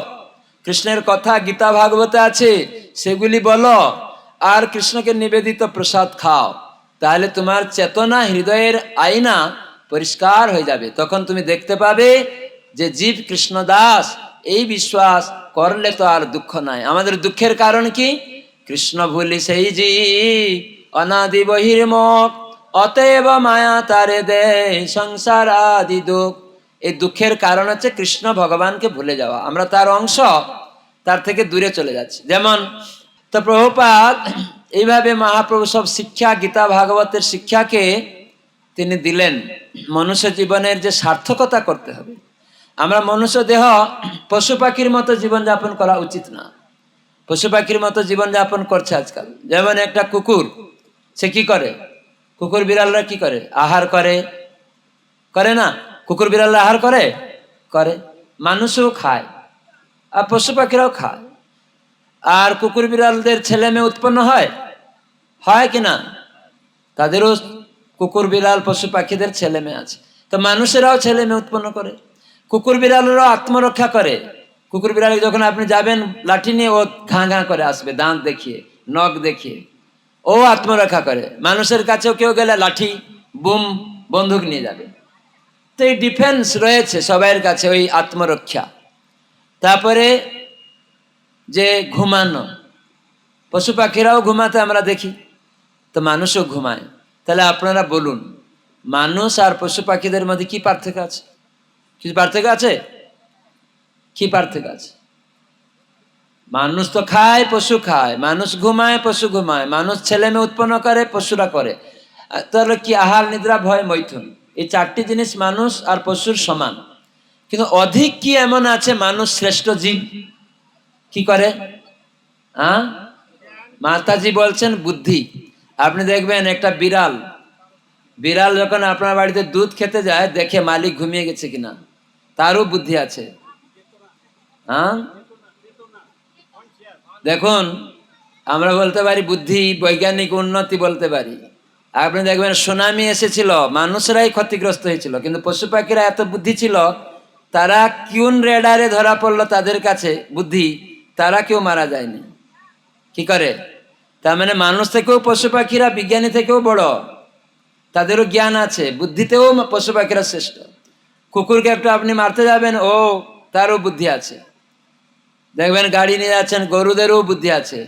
কৃষ্ণের কথা গীতা ভাগবতে আছে সেগুলি বলো, আর কৃষ্ণকে নিবেদিত প্রসাদ খাও। তাহলে তোমার চেতনা হৃদয়ের আয়না পরিষ্কার হয়ে যাবে। তখন তুমি দেখতে পাবে যে জীব কৃষ্ণদাস, এই বিশ্বাস করলে তো আর দুঃখ নাই। আমাদের দুঃখের কারণ কি? কৃষ্ণ ভুলি সেই জীব অনাদি বহির্মুখ, অতএব মায়া তারে দে সংসার আদি দুঃখ। এই দুঃখের কারণ হচ্ছে কৃষ্ণ ভগবানকে ভুলে যাওয়া। আমরা তার অংশ, তার থেকে দূরে চলে যাচ্ছি। যেমন তো প্রভুপাদ এইভাবে মহাপ্রভু সব শিক্ষা গীতা ভাগবতের শিক্ষাকে তিনি দিলেন। মনুষ্য জীবনের যে সার্থকতা করতে হবে, আমরা মনুষ্য দেহ পশু পাখির মতো জীবনযাপন করা উচিত না। পশু পাখির মতো জীবনযাপন করছে আজকাল। যেমন একটা কুকুর, সে কি করে? কুকুর বিড়ালরা কি করে? আহার করে, করে না? কুকুর বিড়ালরা আহার করে, করে। মানুষও খায় আর পশু পাখিরাও খায়। আর কুকুর বিড়ালদের ছেলে মেয়ে উৎপন্ন হয়, হয় কিনা? তাদেরও কুকুর বিড়াল পশু পাখিদের ছেলে মেয়ে আছে। তো মানুষেরাও ছেলে মেয়ে উৎপন্ন করে। কুকুর বিড়ালেরাও আত্মরক্ষা করে। কুকুর বিড়াল যখন আপনি যাবেন লাঠি নিয়ে, ও ঘাঁ ঘাঁ করে আসবে, দাঁত দেখিয়ে নখ দেখিয়ে, ও আত্মরক্ষা করে। মানুষের কাছেও কেউ গেলে লাঠি বুম বন্দুক নিয়ে যাবে। তো এই ডিফেন্স রয়েছে সবাইয়ের কাছে, ওই আত্মরক্ষা। তারপরে যে ঘুমানো, পশু পাখিরাও ঘুমাতে আমরা দেখি, তো মানুষও ঘুমায়। তাহলে আপনারা বলুন, মানুষ আর পশু পাখিদের মধ্যে কি পার্থক্য আছে? কি পার্থক্য আছে? কি পার্থক্য আছে? মানুষ তো খায়, পশু খায়। মানুষ ঘুমায়, পশু ঘুমায়। মানুষ ছেলে মেয়ে উৎপন্ন করে, পশুরা করে। তাহলে কি আহার নিদ্রা ভয় মৈথুন, এই চারটি জিনিস মানুষ আর পশুর সমান। কিন্তু অধিক কি এমন আছে মানুষ শ্রেষ্ঠ জীব? কি করে? মাতাজি বলছেন বুদ্ধি। আপনি দেখবেন একটা বিড়াল, বিড়াল যখন আপনার বাড়িতে দুধ খেতে যায়, দেখে মালিক ঘুমিয়ে গেছে কিনা, তারও বুদ্ধি আছে। দেখুন, আমরা বলতে পারি বুদ্ধি, বৈজ্ঞানিক উন্নতি বলতে পারি। আপনি দেখবেন সুনামি এসেছিল, মানুষরাই ক্ষতিগ্রস্ত হয়েছিল, কিন্তু পশু পাখিরা এত বুদ্ধি ছিল, তারা কিউন রেডারে ধরা পড়লো, তাদের কাছে বুদ্ধি, তারা কেউ মারা যায়নি। কি করে? তার মানে মানুষ থেকেও পশু পাখিরা বিজ্ঞানী থেকেও বড়, তাদেরও জ্ঞান আছে, বুদ্ধিতেও পশু পাখিরা শ্রেষ্ঠ। কুকুরকে একটু আপনি মারতে যাবেন, ও তারও বুদ্ধি আছে। দেখবেন গাড়ি নিয়ে যাচ্ছেন, গরুদেরও বুদ্ধি আছে,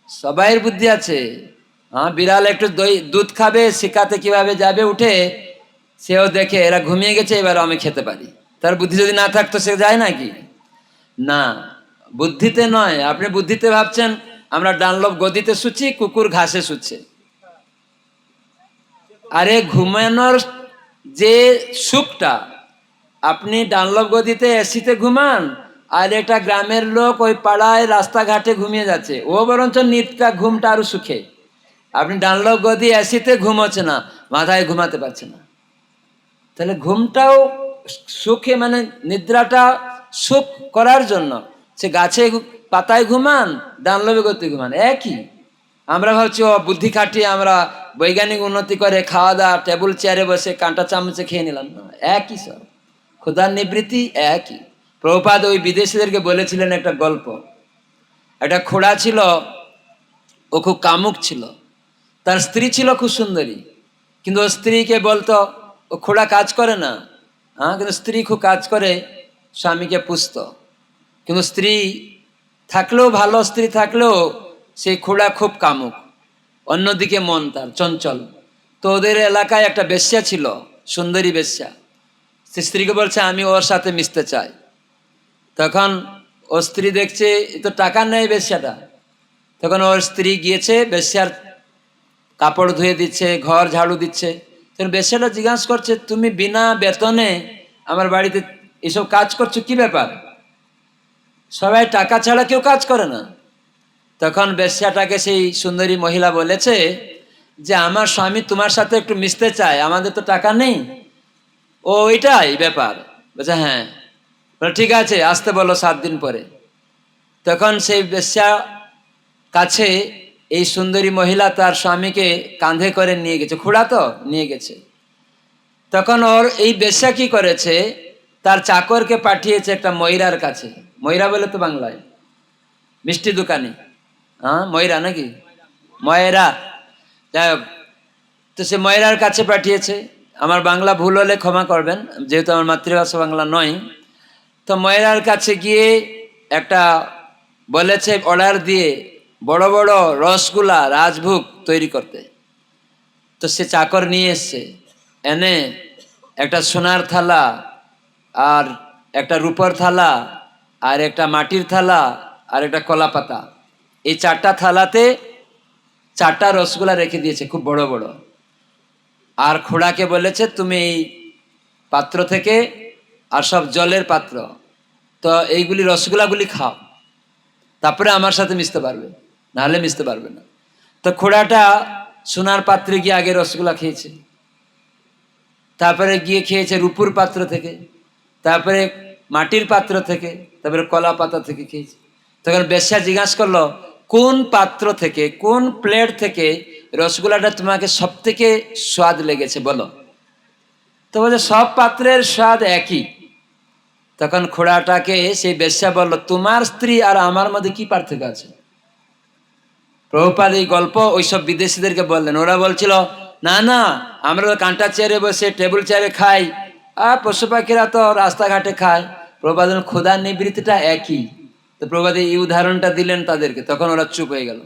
সবাইয়ের বুদ্ধি আছে। বিড়াল একটু দুধ খাবে, শিখাতে কিভাবে যাবে উঠে, সেও দেখে এরা ঘুমিয়ে গেছে, এবার আমি খেতে পারি। তার বুদ্ধি যদি না থাকতো সে যায় নাকি? না, বুদ্ধিতে নয়। আপনি বুদ্ধিতে ভাবছেন আমরা ডানলপ গদিতে শুচ্ছি, কুকুর ঘাসে শুচ্ছে। আরে ঘুমানোর যে সুখটা, আপনি ডানলপ গদিতে এসিতে ঘুমান, আর একটা গ্রামের লোক ওই পাড়ায় রাস্তাঘাটে ঘুমিয়ে যাচ্ছে, ও বরঞ্চ নিত্যা ঘুমটা আরো সুখে। আপনি ডানলপ গদি এসিতে ঘুম হচ্ছে না, মাথায় ঘুমাতে পারছে না। তাহলে ঘুমটাও সুখে, মানে নিদ্রাটা সুখ করার জন্য। সে গাছে পাতায় ঘুমান, ডানলবে গতি ঘুমান, একই। আমরা ভাবছি ও বুদ্ধি খাটিয়ে আমরা বৈজ্ঞানিক উন্নতি করে খাওয়া দাওয়া টেবিল চেয়ারে বসে কাঁটা চামচে খেয়ে নিলাম না, একই সব। ক্ষুধার নিবৃত্তি একই। প্রভুপাদ ওই বিদেশিদেরকে বলেছিলেন একটা গল্প। একটা খোড়া ছিল, ও খুব কামুক ছিল। তার স্ত্রী ছিল খুব সুন্দরী, কিন্তু ও স্ত্রীকে বলতো, ও খোড়া কাজ করে না, হ্যাঁ, কিন্তু স্ত্রী খুব কাজ করে স্বামীকে পুষত। কিন্তু স্ত্রী থাকলেও, ভালো স্ত্রী থাকলেও সেই খোড়া খুব কামুক, অন্যদিকে মন তার চঞ্চল। তো ওদের এলাকায় একটা বেশ্যা ছিল, সুন্দরী বেশ্যা। সে স্ত্রীকে বলছে আমি ওর সাথে মিশতে চাই। তখন ও স্ত্রী দেখছে এ তো টাকা নেই বেশ্যাটা। তখন ওর স্ত্রী গিয়েছে, বেশ্যার কাপড় ধুয়ে দিচ্ছে, ঘর ঝাড়ু দিচ্ছে। তখন বেশ্যাটা জিজ্ঞাসা করছে, তুমি বিনা বেতনে আমার বাড়িতে এসব কাজ করছো, কি ব্যাপার? সবাই টাকা ছাড়া কেউ কাজ করে না। তখন বেশ্যাটাকে সেই সুন্দরী মহিলা বলেছে যে আমার স্বামী তোমার সাথে একটু মিশতে চায়, আমাদের তো টাকা নেই। ও এটাই ব্যাপার? বলছে হ্যাঁ। বলে ঠিক আছে, আসতে বলো 7 দিন পরে। তখন সেই বেশ্যা কাছে এই সুন্দরী মহিলা তার স্বামীকে কাঁধে করে নিয়ে গেছে, খুড়া তো নিয়ে গেছে। তখন ওর এই বেশ্যা কি করেছে, তার চাকরকে পাঠিয়েছে একটা ময়রার কাছে। ময়রা বলে তো বাংলায় মিষ্টি দোকানি, হ্যাঁ ময়রা নাকি ময়রা, যাই হোক। তো সে ময়রার কাছে পাঠিয়েছে। আমার বাংলা ভুল হলে ক্ষমা করবেন, যেহেতু আমার মাতৃভাষা বাংলা নয়। তো ময়রার কাছে গিয়ে একটা বলেছে, অর্ডার দিয়ে বড় বড় রসগুলা রাজভোগ তৈরি করতে। তো সে চাকর নিয়ে এসছে, এনে একটা সোনার থালা আর একটা রূপর থালা আর একটা মাটির থালা আর একটা কলা পাতা, এই 4টা থালাতে 4টা রসগোল্লা রেখে দিয়েছে, খুব বড় বড়। আর খোড়াকে বলেছে তুমি এই পাত্র থেকে, আর সব জলের পাত্র, তো এইগুলি রসগোল্লাগুলি খাও, তারপরে আমার সাথে মিশতে পারবে, নাহলে মিশতে পারবে না। তো খোড়াটা সোনার পাত্রে গিয়ে আগে রসগোল্লা খেয়েছে, তারপরে গিয়ে খেয়েছে রূপুর পাত্র থেকে, তারপরে মাটির পাত্র থেকে, তারপরে কলা পাতা থেকে খেয়েছে। তখন বেশ্যা জিজ্ঞাসা করলো, কোন পাত্র থেকে, কোন প্লেট থেকে রসগোল্লাটা তোমাকে সব থেকে স্বাদ লেগেছে বলো? তো বলছে সব পাত্রের স্বাদ একই। তখন খোড়াটাকে সেই বেশ্যা বলল, তোমার স্ত্রী আর আমার মধ্যে কি পার্থক্য আছে? প্রভুপাদ এই গল্প ওইসব বিদেশিদেরকে বললেন। ওরা বলছিল না না, আমরা তো কাঁটা চেয়ারে বসে টেবিল চেয়ারে খাই, আর পশু পাখিরা তো রাস্তাঘাটে খায়। প্রভুপাদ ক্ষুধার নিবৃত্তিটা একই। তো প্রভুপাদ এই উদাহরণটা দিলেন তাদেরকে, তখন ওরা চুপ হয়ে গেল।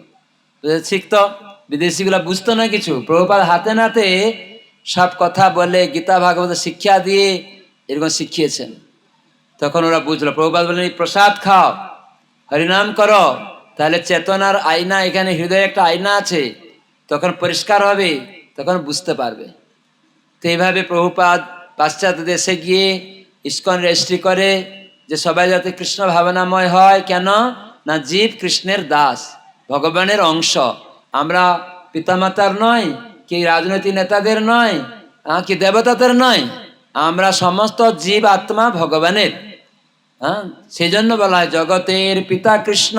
ঠিক তো, বিদেশিগুলা বুঝতো না কিছু। প্রভুপাদ হাতে নাতে সব কথা বলে গীতা ভাগবত শিক্ষা দিয়ে এরকম শিখিয়েছেন। তখন ওরা বুঝলো। প্রভুপাদ বললেন এই প্রসাদ খাও, হরিনাম করো, তাহলে চেতনার আয়না, এখানে হৃদয়ে একটা আয়না আছে, তখন পরিষ্কার হবে, তখন বুঝতে পারবে। তো এইভাবে প্রভুপাদ পাশ্চাত্য দেশে গিয়ে ইস্কন রেজিস্ট্রি করে যে সবাই যাতে কৃষ্ণ ভাবনাময় হয়। কেন না, জীব কৃষ্ণের দাস, ভগবানের অংশ। আমরা পিতামাতার নয়, কি রাজনৈতিক নেতাদের নয়, কি দেবতাদের নয়, আমরা সমস্ত জীব আত্মা ভগবানের। হ্যাঁ, সেই জন্য বলা হয় জগতের পিতা কৃষ্ণ,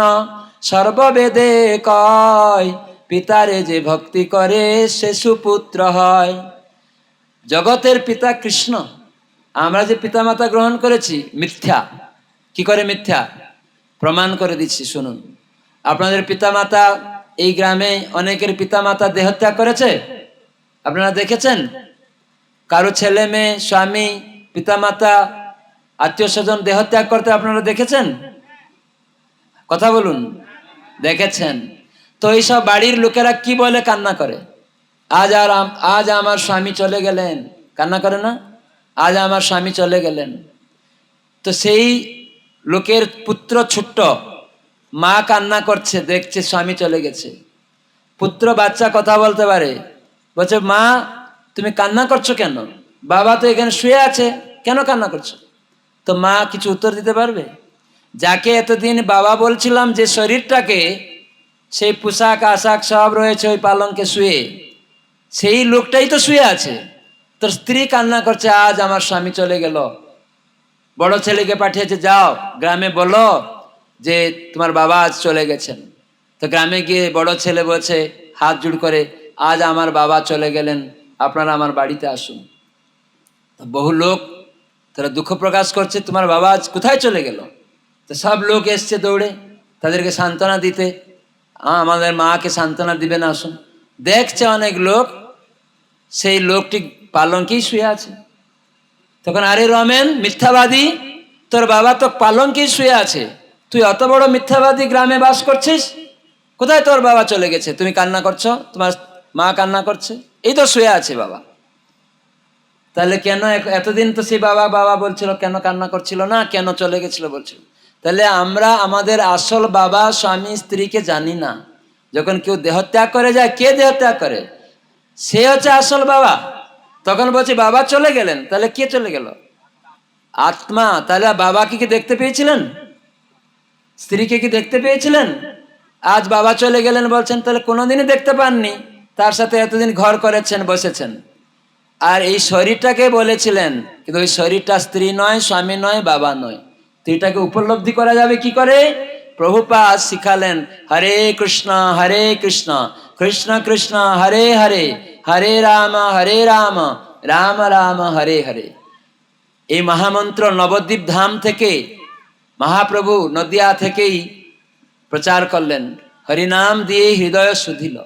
সর্ববেদে কয়, পিতারে যে ভক্তি করে সে সুপুত্র হয়। জগতের পিতা কৃষ্ণ। আমরা যে পিতামাতা গ্রহণ করেছি মিথ্যা। কি করে মিথ্যা? প্রমাণ করে দিচ্ছি শুনুন। আপনাদের পিতামাতা, এই গ্রামে অনেকের পিতামাতা দেহত্যাগ করেছে, আপনারা দেখেছেন? কারো ছেলে মেয়ে, স্বামী, পিতামাতা, আত্মীয় স্বজন দেহত্যাগ করতে আপনারা দেখেছেন? কথা বলুন, দেখেছেন? তো এইসব বাড়ির লোকেরা কি বলে কান্না করে? আজ আমার স্বামী চলে গেলেন, কান্না করে না? আজ আমার স্বামী চলে গেলেন। তো সেই লোকের পুত্র ছোট্ট, মা কান্না করছে, দেখছে স্বামী চলে গেছে। পুত্র বাচ্চা কথা বলতে পারে, বলছে মা তুমি কান্না করছো কেন? বাবা তো এখানে শুয়ে আছে, কেন কান্না করছো? তো মা কিছু উত্তর দিতে পারবে? যাকে এতদিন বাবা বলছিলাম, যে শরীরটাকে, সেই পোশাক আশাক সব রয়েছে ওই পালঙ্কে শুয়ে, সেই লোকটাই তো শুয়ে আছে। তোর স্ত্রী কান্না করছে আজ আমার স্বামী চলে গেল। বড় ছেলেকে পাঠিয়েছে, যাও গ্রামে বলো যে তোমার বাবা আজ চলে গেছেন। তো গ্রামে গিয়ে বড় ছেলে বলছে হাত জোড় করে, আজ আমার বাবা চলে গেলেন, আপনারা আমার বাড়িতে আসুন। তো বহু লোক তারা দুঃখ প্রকাশ করছে, তোমার বাবা আজ কোথায় চলে গেল? তো সব লোক এসছে দৌড়ে তাদেরকে সান্ত্বনা দিতে, আমাদের মাকে সান্ত্বনা দিবেন আসুন। দেখছে অনেক লোক, সেই লোকটি পালঙ্কেই শুয়ে আছে। তখন, আরে রমেন মিথ্যাবাদী, তোর বাবা তো পালঙ্কেই শুয়ে আছে, তুই অত বড় মিথ্যাবাদী গ্রামে বাস করছিস, কোথায় তোর বাবা চলে গেছে? তুমি কান্না করছো, তোমার মা কান্না করছে, এই তো শুয়ে আছে বাবা। তাহলে কেন এতদিন তো সেই বাবা বাবা বলছিল, কেন কান্না করছিল না, কেন চলে গেছিল বলছিল? তাহলে আমরা আমাদের আসল বাবা স্বামী স্ত্রীকে জানি না। যখন কেউ দেহত্যাগ করে যায়, কে দেহত্যাগ করে? সে হচ্ছে আসল বাবা। তখন বলছে বাবা চলে গেলেন, তাহলে কে চলে গেল? আত্মা। তাহলে বাবাকে কি দেখতে পেয়েছিলেন? স্ত্রীকে কি দেখতে পেয়েছিলেন? আজ বাবা চলে গেলেন বলছেন, তাহলে কোনোদিনই দেখতে পাননি। তার সাথে এতদিন ঘর করেছেন, বসেছেন। আর এই শরীরটাকে বলেছিলেন, কিন্তু ওই শরীরটা স্ত্রী নয়, স্বামী নয়, বাবা নয়। তো এটাকে উপলব্ধি করা যাবে কি করে? প্রভুপাদ শিখালেন, হরে কৃষ্ণ কৃষ্ণ কৃষ্ণ হরে হরে, হরে রাম রাম রাম হরে হরে। এই মহামন্ত্র নবদ্বীপ ধাম থেকে মহাপ্রভু নদিয়া থেকেই প্রচার করলেন। হরিনাম দিয়ে হৃদয় শুধিল।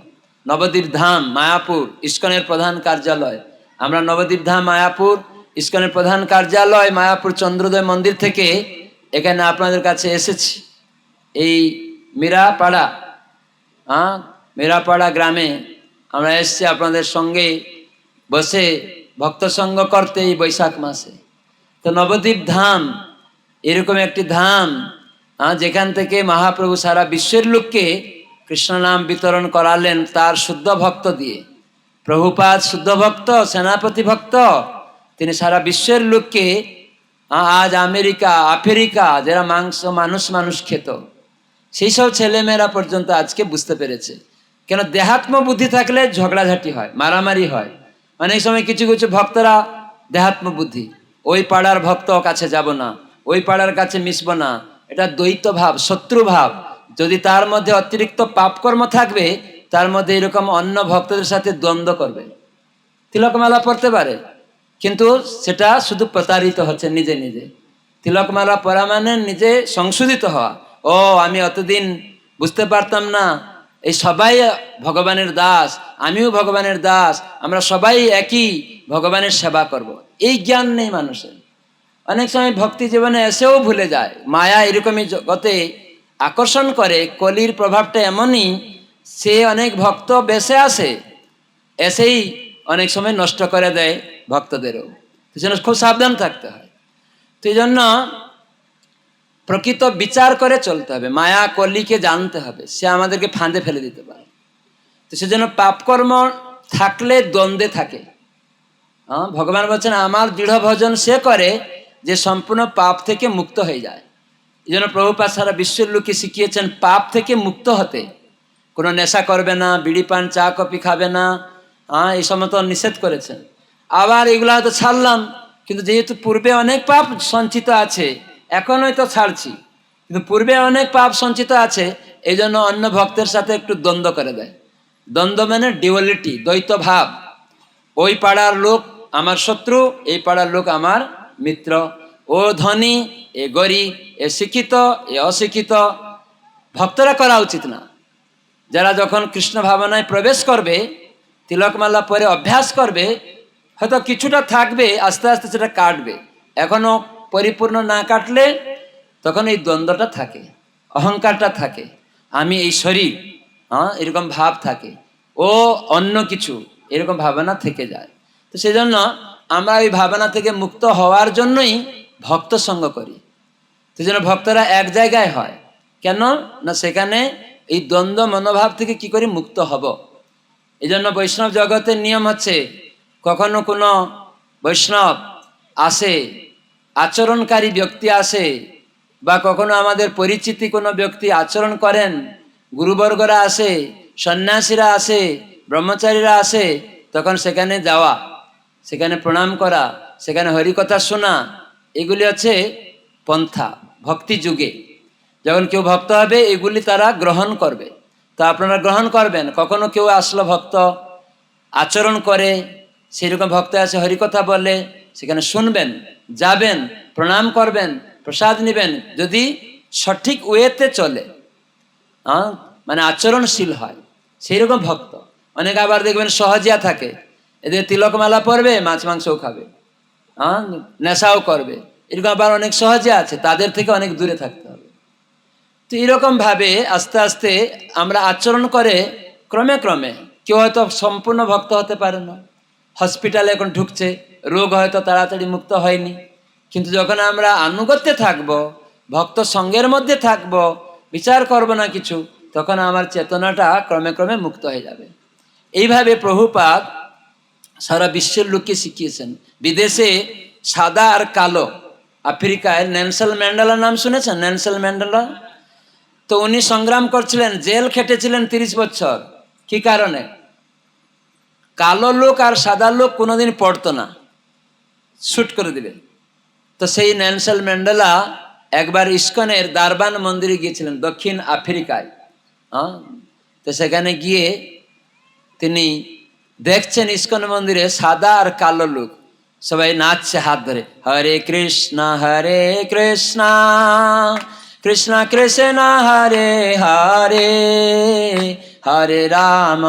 নবদ্বীপ ধাম মায়াপুর ইস্কনের প্রধান কার্যালয়। আমরা নবদ্বীপ ধাম মায়াপুর ইস্কনের প্রধান কার্যালয় মায়াপুর চন্দ্রোদয় মন্দির থেকে এখানে আপনাদের কাছে এসেছি। এই মীরাপাড়া, মীরাপাড়া গ্রামে আমরা এসেছি আপনাদের সঙ্গে বসে ভক্ত সঙ্গ করতে এই বৈশাখ মাসে। তো নবদ্বীপ ধাম এরকম একটি ধাম, যেখান থেকে মহাপ্রভু সারা বিশ্বের লোককে কৃষ্ণ নাম বিতরণ করালেন তার শুদ্ধ ভক্ত দিয়ে। প্রভুপাদ শুদ্ধ ভক্ত, সেনাপতি ভক্ত, তিনি সারা বিশ্বের লোককে, আজ আমেরিকা আফ্রিকা যারা মানুষ খেত, সেই সব ছেলেমেয়েরা পর্যন্ত আজকে বুঝতে পেরেছে। কেন? দেহাত্ম বুদ্ধি থাকলে ঝগড়াঝাটি হয়, মারামারি হয়। অনেক সময় কিছু কিছু ভক্তরা দেহাত্ম বুদ্ধি, ওই পাড়ার ভক্ত কাছে যাব না, ওই পাড়ার কাছে মিশব না, এটা দ্বৈত ভাব, শত্রু ভাব। যদি তার মধ্যে অতিরিক্ত পাপকর্ম থাকবে, তার মধ্যে এরকম অন্য ভক্তদের সাথে দ্বন্দ্ব করবে। তিলকমালা পড়তে পারে, কিন্তু সেটা শুধু প্রতারিত হচ্ছে নিজে নিজে। তিলকমালা পড়া মানে নিজে সংশোধিত হওয়া। ও, আমি অতদিন বুঝতে পারতাম না, এই সবাই ভগবানের দাস, আমিও ভগবানের দাস, আমরা সবাই একই, ভগবানের সেবা করব। এই জ্ঞান নেই মানুষের। অনেক সময় ভক্তি জীবনে এসেও ভুলে যায়। মায়া এরকমই জগতে আকর্ষণ করে। কলির প্রভাবটা এমনই, সে অনেক ভক্ত বেসে আসে, এসেই অনেক সময় নষ্ট করে দেয় ভক্তদেরও। সেজন্য খুব সাবধান থাকতে হয়। তো এই জন্য প্রকৃত বিচার করে চলতে হবে। মায়া কলিকে জানতে হবে, সে আমাদেরকে ফাঁদে ফেলে দিতে পারে। তো সেজন্য পাপকর্ম থাকলে দ্বন্দ্বে থাকে। ভগবান বলছেন, আমার দৃঢ় ভজন সে করে যে সম্পূর্ণ পাপ থেকে মুক্ত হয়ে যায়। এই জন্য প্রভুপাদ সারা বিশ্বের লোককে শিখিয়েছেন পাপ থেকে মুক্ত হতে। কোনো নেশা করবে না, বিড়ি পান চা কফি খাবে না, এই সমস্ত নিষেধ করেছেন। আবার এগুলো হয়তো ছাড়লাম, কিন্তু যেহেতু পূর্বে অনেক পাপ সঞ্চিত আছে, এখন হয়তো ছাড়ছি, কিন্তু পূর্বে অনেক পাপ সঞ্চিত আছে, এই জন্য অন্য ভক্তের সাথে একটু দ্বন্দ্ব করে দেয়। দ্বন্দ্ব মানে ডিউয়ালিটি, দ্বৈত ভাব। ওই পাড়ার লোক আমার শত্রু, এই পাড়ার লোক আমার মিত্র। ও ধনী, এ গরিব, এ শিক্ষিত, এ অশিক্ষিত। ভক্তরা করা উচিত না। যারা যখন কৃষ্ণ ভাবনায় প্রবেশ করবে, তিলকমালা পরে অভ্যাস করবে, হয়তো কিছুটা থাকবে, আস্তে আস্তে সেটা কাটবে। এখনো পরিপূর্ণ না কাটলে তখন এই দ্বন্দ্বটা থাকে, অহংকারটা থাকে, আমি এই শরীর, এরকম ভাব থাকে, ও অন্য কিছু, এরকম ভাবনা থেকে যায়। তো সেই জন্য আমরা ওই ভাবনা থেকে মুক্ত হওয়ার জন্যই ভক্ত সঙ্গ করি। সেই জন্য ভক্তরা এক জায়গায় হয় কেন না, সেখানে এই দ্বন্দ্ব মনোভাব থেকে কি করে মুক্ত হব। এই জন্য বৈষ্ণব জগতের নিয়ম হচ্ছে, কখনো কোনো বৈষ্ণব আসে, আচরণকারী ব্যক্তি আসে, বা কখনো আমাদের পরিচিতি কোনো ব্যক্তি আচরণ করেন, গুরুবর্গরা আসে, সন্ন্যাসীরা আসে, ব্রহ্মচারীরা আসে, তখন সেখানে যাওয়া, সেখানে প্রণাম করা, সেখানে হরিকথা শোনা, এগুলি হচ্ছে পন্থা ভক্তি যুগে। যখন কেউ ভক্ত হবে এগুলি তারা গ্রহণ করবে। তো আপনারা গ্রহণ করবেন। কখনো কেউ আসলো ভক্ত আচরণ করে, সেরকম ভক্ত আছে হরিকথা বলে, সেখানে শুনবেন, যাবেন, প্রণাম করবেন, প্রসাদ নেবেন, যদি সঠিক ওয়েতে চলে, হ্যাঁ, মানে আচরণশীল হয়, সেই রকম ভক্ত। অনেক আবার দেখবেন সহজিয়া থাকে, এদের তিলকমালা পরবে, মাছ মাংসও খাবে, হ্যাঁ, নেশাও করবে, এরকম আবার অনেক সহজে আছে, তাদের থেকে অনেক দূরে থাকতে হবে। তো এরকম ভাবে আস্তে আস্তে আমরা আচরণ করে ক্রমে ক্রমে, কেউ হয়তো সম্পূর্ণ ভক্ত হতে পারে না, হসপিটালে এখন ঢুকছে, রোগ হয়তো তাড়াতাড়ি মুক্ত হয়নি, কিন্তু যখন আমরা আনুগত্যে থাকব, ভক্ত সঙ্গের মধ্যে থাকব, বিচার করব না কিছু, তখন আমার চেতনাটা ক্রমে ক্রমে মুক্ত হয়ে যাবে। এইভাবে প্রভুপাদ সারা বিশ্বের লোককে শিখিয়েছেন। বিদেশে সাদা আর কালো, আফ্রিকায় নেলসন ম্যান্ডেলার নাম শুনেছেন? নেলসন ম্যান্ডেলা, তো উনি সংগ্রাম করছিলেন, জেল খেটেছিলেন 30 বছর। কি কারণে? কালো লোক আর সাদা লোক কোনোদিন পড়তো না, শুট করে দিবে। তো সেই নেলসন ম্যান্ডেলা একবার ইস্কনের দারবান মন্দিরে গিয়েছিলেন দক্ষিণ আফ্রিকায়। হ্যাঁ, তো সেখানে গিয়ে তিনি দেখছেন ইস্কন মন্দিরে সাদা আর কালো লোক সবাই নাচছে হাত ধরে, হরে কৃষ্ণ কৃষ্ণ কৃষ্ণ হরে হরে, হরে রাম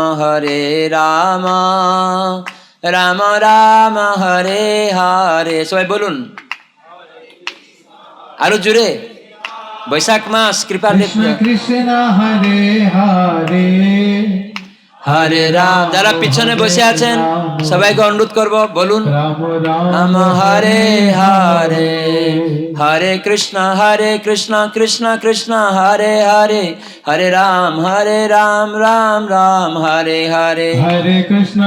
রাম রাম হরে হরে। সবাই বলুন আরো জোরে, বৈশাখ মাস কৃপা কৃষ্ণ কৃষ্ণ হরে হরে, হরে রাম। যারা পিছনে বসে আছেন সবাইকে অনুরোধ করব, বলুন রাম রাম হরে হরে, হরে কৃষ্ণ কৃষ্ণ কৃষ্ণ হরে হরে, হরে রাম রাম রাম হরে হরে। হরে কৃষ্ণ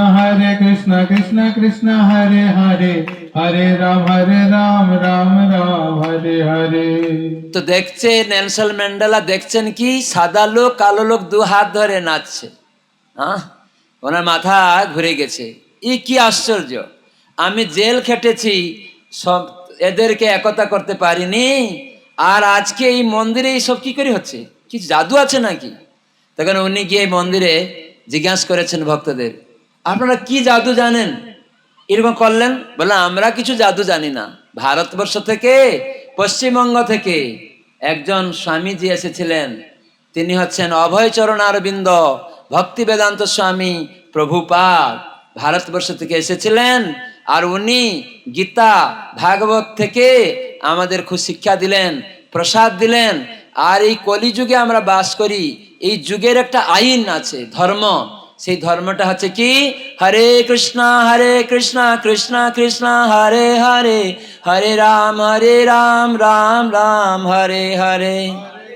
কৃষ্ণ কৃষ্ণ হরে হরে, হরে রাম রাম রাম হরে হরে। তো দেখছে নেলসন ম্যান্ডেলা, দেখছেন কি সাদা লোক কালো লোক দু হাত ধরে নাচছে, হ্যাঁ, ওনার মাথা ঘুরে গেছে। কি আশ্চর্য, আমি জেল খেটেছি, সব এদেরকে একতা করতে পারিনি, আর আজকে এই মন্দিরে এইসব কি করে হচ্ছে, কি জাদু আছে নাকি? তখন উনি গিয়ে মন্দিরে জিজ্ঞাসা করেছেন ভক্তদের, আপনারা কি জাদু জানেন? এরকম করলেন, বললেন আমরা কিছু জাদু জানি না। ভারতবর্ষ থেকে, পশ্চিমবঙ্গ থেকে একজন স্বামীজি এসেছিলেন, তিনি হচ্ছেন অভয়চরণ অরবিন্দ ভক্তি বেদান্ত স্বামী প্রভুপাদ, ভারতবর্ষ থেকে এসেছিলেন। আর উনি গীতা ভাগবত থেকে আমাদের খুব শিক্ষা দিলেন, প্রসাদ দিলেন। আর এই কলিযুগে আমরা বাস করি, এই যুগের একটা আইন আছে, ধর্ম, সেই ধর্মটা হচ্ছে কি, হরে কৃষ্ণ কৃষ্ণ কৃষ্ণ হরে হরে, হরে রাম রাম রাম হরে হরে।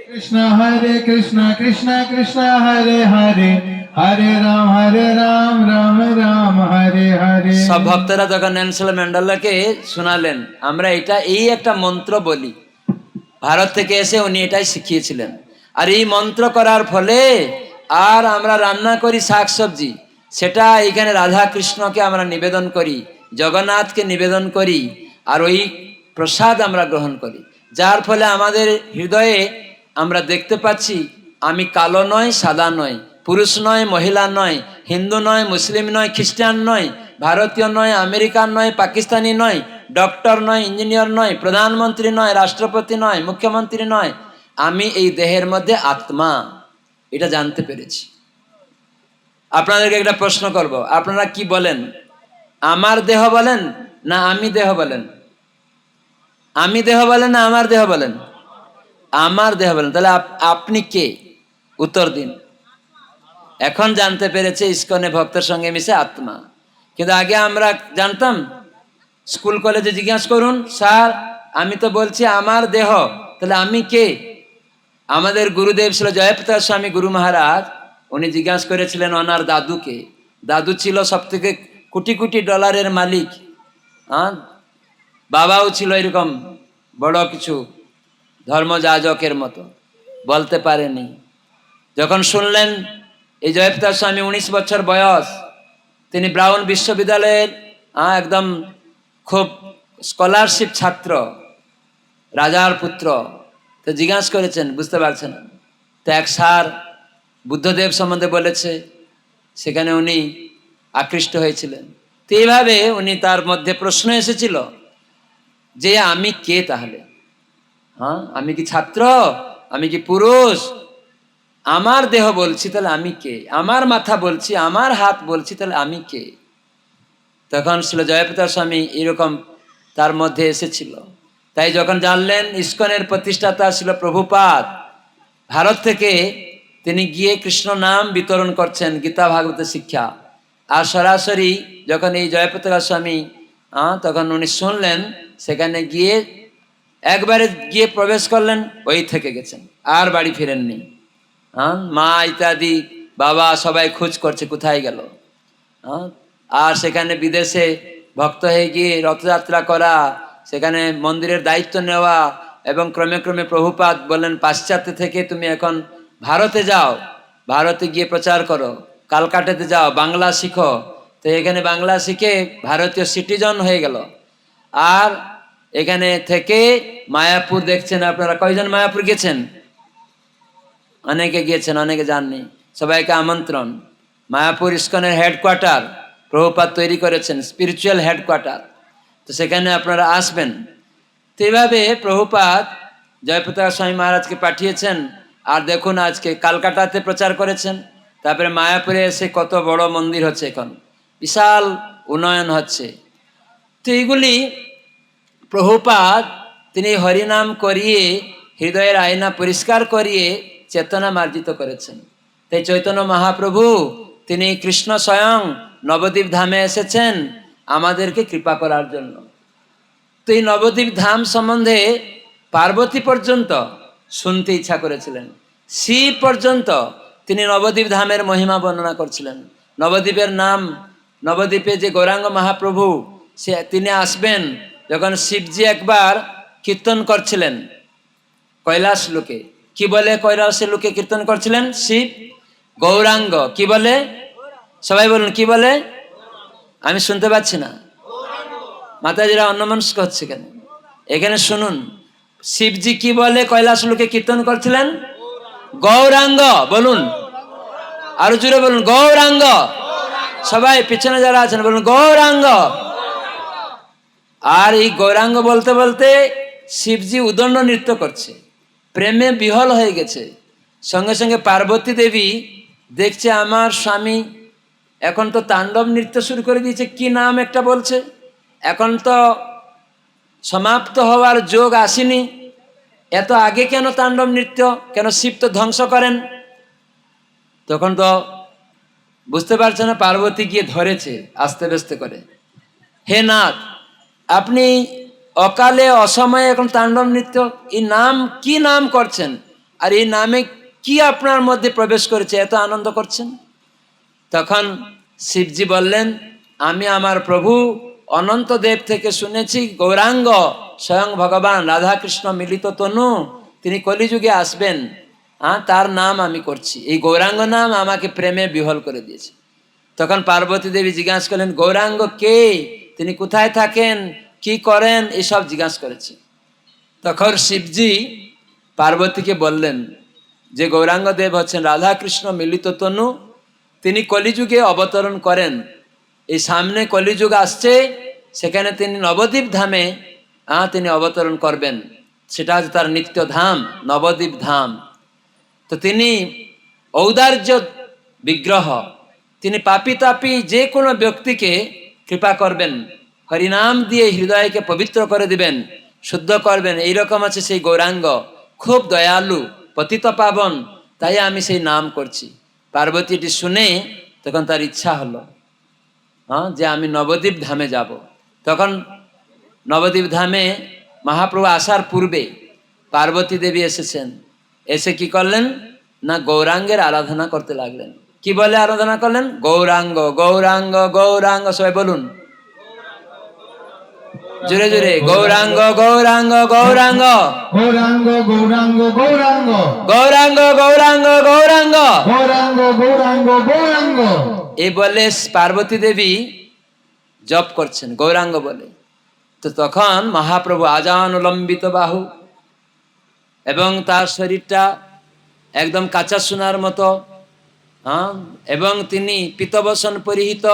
কৃষ্ণ কৃষ্ণ কৃষ্ণ হরে হরে, হরে রাম রাম রাম হরে হরে। সব ভক্তরা যখন নেলসন ম্যান্ডেলাকে শোনালেন, আমরা এই একটা মন্ত্র বলি, ভারত থেকে এসে উনি এটাই শিখিয়েছিলেন। আর এই মন্ত্র করার ফলে আর আমরা রান্না করি শাকসবজি, সেটা এইখানে রাধা কৃষ্ণকে আমরা নিবেদন করি, জগন্নাথকে নিবেদন করি, আর ওই প্রসাদ আমরা গ্রহণ করি, যার ফলে আমাদের হৃদয়ে আমরা দেখতে পাচ্ছি আমি কালো নয়, সাদা নয়, পুরুষ নয়, মহিলা নয়, হিন্দু নয়, মুসলিম নয়, খ্রিস্টান নয়, ভারতীয় নয়, আমেরিকান নয়, পাকিস্তানি নয়, ডক্টর নয়, ইঞ্জিনিয়ার নয়, প্রধানমন্ত্রী নয়, রাষ্ট্রপতি নয়, মুখ্যমন্ত্রী নয়, আমি এই দেহের মধ্যে আত্মা, এটা জানতে পেরেছি। আপনাদেরকে একটা প্রশ্ন করব, আপনারা কি বলেন, আমার দেহ বলেন না আমি দেহ বলেন? আমি দেহ বলেন না আমার দেহ বলেন? আমার দেহ বলেন। তাহলে আপনি কে? উত্তর দিন। এখন জানতে পেরেছে ইস্কনে ভক্তের সঙ্গে মিশে আত্মা, কিন্তু আগে আমরা জানতাম? স্কুল কলেজে জিজ্ঞাসা করুন, স্যার আমি তো বলছি আমার দেহ, তাহলে আমি কে? আমাদের গুরুদেব ছিল জয়প্রকাশ স্বামী গুরু মহারাজ, উনি জিজ্ঞাসা করেছিলেন ওনার দাদুকে, দাদু ছিল সব থেকে কোটি কোটি ডলারের মালিক, হ্যাঁ, বাবাও ছিল এরকম বড় কিছু ধর্মযাজকের মতো, বলতে পারেনি। যখন শুনলেন এই জয়প্রকাশ স্বামী 19 বছর বয়স, তিনি ব্রাউন বিশ্ববিদ্যালয়ের একদম খুব স্কলারশিপ ছাত্র, রাজার পুত্র, তো জিজ্ঞাসা করেছেন, বুঝতে পারছেন না। তো এক স্যার বুদ্ধদেব সম্বন্ধে বলেছে, সেখানে উনি আকৃষ্ট হয়েছিলেন। তো এইভাবে উনি, তার মধ্যে প্রশ্ন এসেছিল যে আমি কে তাহলে? হ্যাঁ, আমি কি ছাত্র? আমি কি পুরুষ? আমার দেহ বলছি, তাহলে আমি কে? আমার মাথা বলছি, আমার হাত বলছি, তাহলে আমি কে? তখন ছিল জয়প্রতাপ স্বামী এরকম তার মধ্যে এসেছিল। তাই যখন জানলেন ইস্কনের প্রতিষ্ঠাতা ছিল প্রভুপাদ, ভারত থেকে তিনি গিয়ে কৃষ্ণ নাম বিতরণ করছেন, গীতা ভাগবত শিক্ষা। আর সরাসরি যখন এই জয়প্রতাপ স্বামী তখন উনি শুনলেন, সেখানে গিয়ে একবারে গিয়ে প্রবেশ করলেন, ওই থেকে গেছেন, আর বাড়ি ফিরেননি। মা ইত্যাদি বাবা সবাই খোঁজ করছে কোথায় গেল। আর সেখানে বিদেশে ভক্ত হয়ে গিয়ে রথযাত্রা করা, সেখানে মন্দিরের দায়িত্ব নেওয়া, এবং ক্রমে ক্রমে প্রভুপাদ বললেন পাশ্চাত্য থেকে তুমি এখন ভারতে যাও, ভারতে গিয়ে প্রচার করো, কালকাটাতে যাও, বাংলা শিখো। তো এখানে বাংলা শিখে ভারতীয় সিটিজেন হয়ে গেল। আর এখানে থেকে মায়াপুর দেখছেন আপনারা, কয়জন মায়াপুর গেছেন? অনেকে গিয়েছেন, অনেকে যাননি। সবাইকে আমন্ত্রণ। মায়াপুর ইস্কনের হেডকোয়ার্টার প্রভুপাদ তৈরি করেছেন, স্পিরিচুয়াল হেডকোয়ার্টার। তো সেখানে আপনারা আসবেন। তো এইভাবে প্রভুপাদ জয়প্রতাপ স্বামী মহারাজকে পাঠিয়েছেন। আর দেখুন আজকে কালকাটাতে প্রচার করেছেন, তারপরে মায়াপুরে এসে কত বড় মন্দির হচ্ছে, এখন বিশাল উন্নয়ন হচ্ছে। তো এইগুলি প্রভুপাদ তিনি হরিনাম করিয়ে হৃদয়ের আয়না পরিষ্কার করিয়ে চেতনা মার্জিত করেছেন। তাই চৈতন্য মহাপ্রভু তিনি কৃষ্ণ স্বয়ং নবদ্বীপ ধামে এসেছেন আমাদেরকে কৃপা করার জন্য। তো এই নবদ্বীপ ধাম সম্বন্ধে পার্বতী পর্যন্ত শুনতে ইচ্ছা করেছিলেন, শিব পর্যন্ত তিনি নবদ্বীপ ধামের মহিমা বর্ণনা করছিলেন। নবদ্বীপের নাম, নবদ্বীপে যে গৌরাঙ্গ মহাপ্রভু সে তিনি আসবেন, যখন শিবজি একবার কীর্তন করছিলেন কৈলাস লোকে। কি বলে কৈলাসের লোকে কীর্তন করছিলেন? শিব গৌরাঙ্গ। কি বলে? সবাই বলুন, কি বলে? আমি শুনতে পাচ্ছি না, মাতাজিরা অন্যমনস্ক হচ্ছে কেন? এখানে শুনুন, শিবজি কি বলে কৈলাস লোকে কীর্তন করছিলেন? গৌরাঙ্গ। বলুন, আরো জোরে বলুন, গৌরাঙ্গ। সবাই পিছনে যারা আছেন বলুন গৌরাঙ্গ। আর এই গৌরাঙ্গ বলতে বলতে শিবজি উদণ্ড নৃত্য করছে, প্রেমে বিহল হয়ে গেছে। সঙ্গে সঙ্গে পার্বতী দেবী দেখছে আমার স্বামী এখন তো তাণ্ডব নৃত্য শুরু করে দিয়েছে, কি নাম একটা বলছে, এখন তো সমাপ্ত হওয়ার যোগ আসেনি, এত আগে কেন তাণ্ডব নৃত্য, কেন শিব তো ধ্বংস করেন? তখন তো বুঝতে পারছে না, পার্বতী গিয়ে ধরেছে আস্তে আস্তে করে, হে নাথ আপনি অকালে অসময়ে এখন তাণ্ডব নৃত্য, এই নাম কি নাম করছেন, আর এই নামে কি আপনার মধ্যে প্রবেশ করেছে, এত আনন্দ করছেন? তখন শিবজি বললেন, আমি আমার প্রভু অনন্ত দেব থেকে শুনেছি গৌরাঙ্গ স্বয়ং ভগবান রাধাকৃষ্ণ মিলিত তনু, তিনি কলিযুগে আসবেন, তার নাম আমি করছি। এই গৌরাঙ্গ নাম আমাকে প্রেমে বিহল করে দিয়েছে। তখন পার্বতী দেবী জিজ্ঞাসা করলেন, গৌরাঙ্গ কে, তিনি কোথায় থাকেন, কি করেন, এসব জিজ্ঞাসা করেছে। তখন শিবজি পার্বতীকে বললেন যে গৌরাঙ্গ দেব হচ্ছেন রাধাকৃষ্ণ মিলিত তনু, তিনি কলিযুগে অবতরণ করেন। এই সামনে কলিযুগ আসছে, সেখানে তিনি নবদ্বীপ ধামে তিনি অবতরণ করবেন, সেটা হচ্ছে তার নিত্য ধাম নবদ্বীপ ধাম। তো তিনি ঔদার্য বিগ্রহ, তিনি পাপী তাপী যে কোনো ব্যক্তিকে কৃপা করবেন, হরিনাম দিয়ে হৃদয়কে পবিত্র করে দিবেন, শুদ্ধ করবেন। এইরকম আছে সেই গৌরাঙ্গ, খুব দয়ালু, পতিত পাবন, তাই আমি সেই নাম করছি। পার্বতী এটি শুনে তখন তার ইচ্ছা হলো যে আমি নবদ্বীপ ধামে যাব। তখন নবদ্বীপ ধামে মহাপ্রভু আসার পূর্বে পার্বতী দেবী এসেছেন, এসে কি করলেন না গৌরাঙ্গের আরাধনা করতে লাগলেন। কি বলে আরাধনা করলেন? গৌরাঙ্গ গৌরাঙ্গ গৌরাঙ্গ। সবাই বলুন জোরে জোরে, গৌরাঙ্গ গৌরাঙ্গ গৌরাঙ্গ গৌরাঙ্গ গৌরাঙ্গ গৌরাঙ্গ গৌরাঙ্গ গৌরাঙ্গ গৌরাঙ্গ গৌরাঙ্গ গৌরাঙ্গ গৌরাঙ্গ। এই বলে পার্বতী দেবী জপ করছেন গৌরাঙ্গ বলে। তো তখন মহাপ্রভু আজানুলম্বিত বাহু এবং তার শরীরটা একদম কাঁচা সোনার মতো, হ্যাঁ, এবং তিনি পীতবসন পরিহিত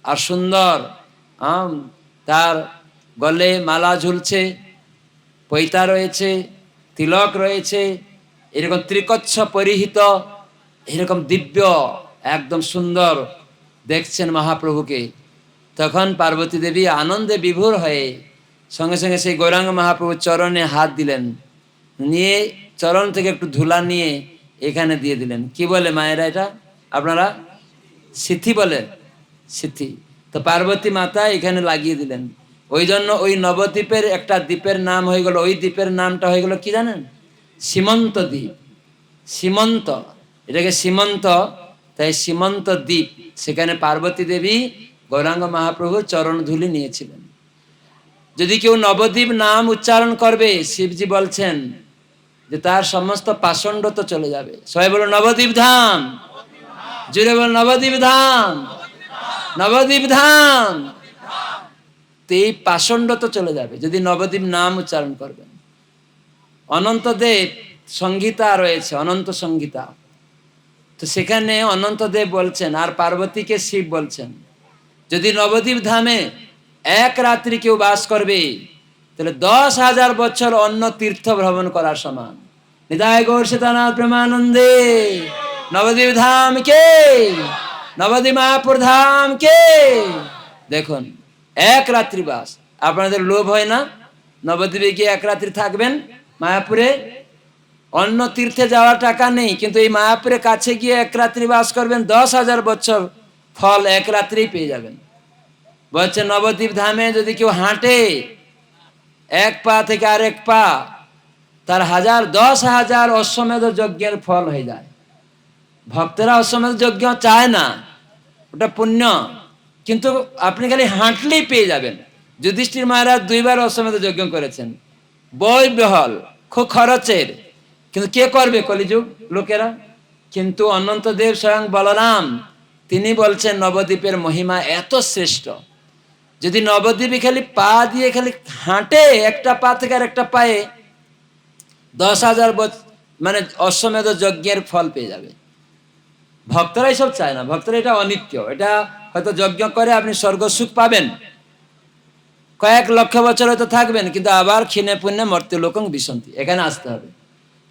আর সুন্দর, হ্যাঁ, তার গলে মালা ঝুলছে, পৈতা রয়েছে, তিলক রয়েছে, এরকম ত্রিকচ্ছ পরিহিত, এরকম দিব্য একদম সুন্দর দেখছেন মহাপ্রভুকে। তখন পার্বতী দেবী আনন্দে বিভোর হয়ে সঙ্গে সঙ্গে সেই গৌরাঙ্গ মহাপ্রভুর চরণে হাত দিলেন, নিয়ে চরণ থেকে একটু ধুলা নিয়ে এখানে দিয়ে দিলেন। কি বলে মায়েরা এটা আপনারা? সিথি বলে, সিথি। তো পার্বতী মাতা এখানে লাগিয়ে দিলেন। ওই জন্য ওই নবদ্বীপের একটা দ্বীপের নাম হয়ে গেল, ওই দ্বীপের নামটা হয়ে গেল কি জানেন? সীমন্ত দ্বীপ। সীমন্ত, এটাকে সীমন্ত, তাই সীমন্ত দ্বীপ। সেখানে পার্বতী দেবী গৌরাঙ্গ মহাপ্রভুর চরণ ধুলি নিয়েছিলেন। যদি কেউ নবদ্বীপ নাম উচ্চারণ করবে, শিবজি বলছেন যে তার সমস্ত পাষণ্ড তো চলে যাবে। সবাই বলো নবদ্বীপ ধাম, জুড়ে বলো নবদ্বীপ ধাম, নবদ্বীপ ধাম। তো এই পাষণ্ড তো চলে যাবে যদি নবদ্বীপ নাম উচ্চারণ করবেন। অনন্তদেব সংগীতা রয়েছে, অনন্ত সংগীতা। তো সেখানে অনন্তদেব বলছেন আর পার্বতীকে শিব বলছেন, যদি নবদ্বীপ ধামে এক রাত্রি কেউ বাস করবে তাহলে 10,000 বছর অন্য তীর্থ ভ্রমণ করার সমান। নিতাই গৌর সীতানাথ প্রেমানন্দে। নবদ্বীপ ধাম কে, নবদ্বীপ মায়াপুর ধাম কে। দেখুন, এক রাত্রি বাস। আপনাদের লোভ হয় না নবদ্বীপে গিয়ে এক রাত্রি থাকবেন? মায়াপুরে অন্য তীর্থে যাওয়ার টাকা নেই, কিন্তু এই মায়াপুরের কাছে গিয়ে এক রাত্রি বাস করবেন, 10,000 বছর ফল এক রাত্রেই পেয়ে যাবেন। বলছে নবদ্বীপ ধামে যদি কেউ হাঁটে এক পা থেকে আরেক পা, তার 10,000 অশ্বমেধ যজ্ঞের ফল হয়ে যায়। ভক্তরা অশ্বমেধ যজ্ঞ চায় না, ওটা পুণ্য, কিন্তু আপনি খালি হাঁটলেই পেয়ে যাবেন। যুধিষ্ঠির মহারাজ 2বার অশ্বমেধ যজ্ঞ করেছেন, ব্যয়বহুল, খুব খরচের, কিন্তু কে করবে কলিযুগ লোকেরা। কিন্তু অনন্তদেব স্বয়ং বলরাম তিনি বলছেন নবদ্বীপের মহিমা এত শ্রেষ্ঠ, যদি নবদ্বীপে খালি পা দিয়ে খালি হাঁটে একটা পা থেকে আর একটা পায়ে 10,000 মানে অশ্বমেধ যজ্ঞের ফল পেয়ে যাবে। ভক্তরা এইসব চায় না, ভক্তরা এটা অনিত্য, এটা হয়তো যজ্ঞ করে আপনি স্বর্গ সুখ পাবেন, কয়েক লক্ষ বছর হয়তো থাকবেন, কিন্তু আবার ক্ষীণে পুণ্যে মর্ত্য লোকং বিসন্তি, এখানে আসতে হবে।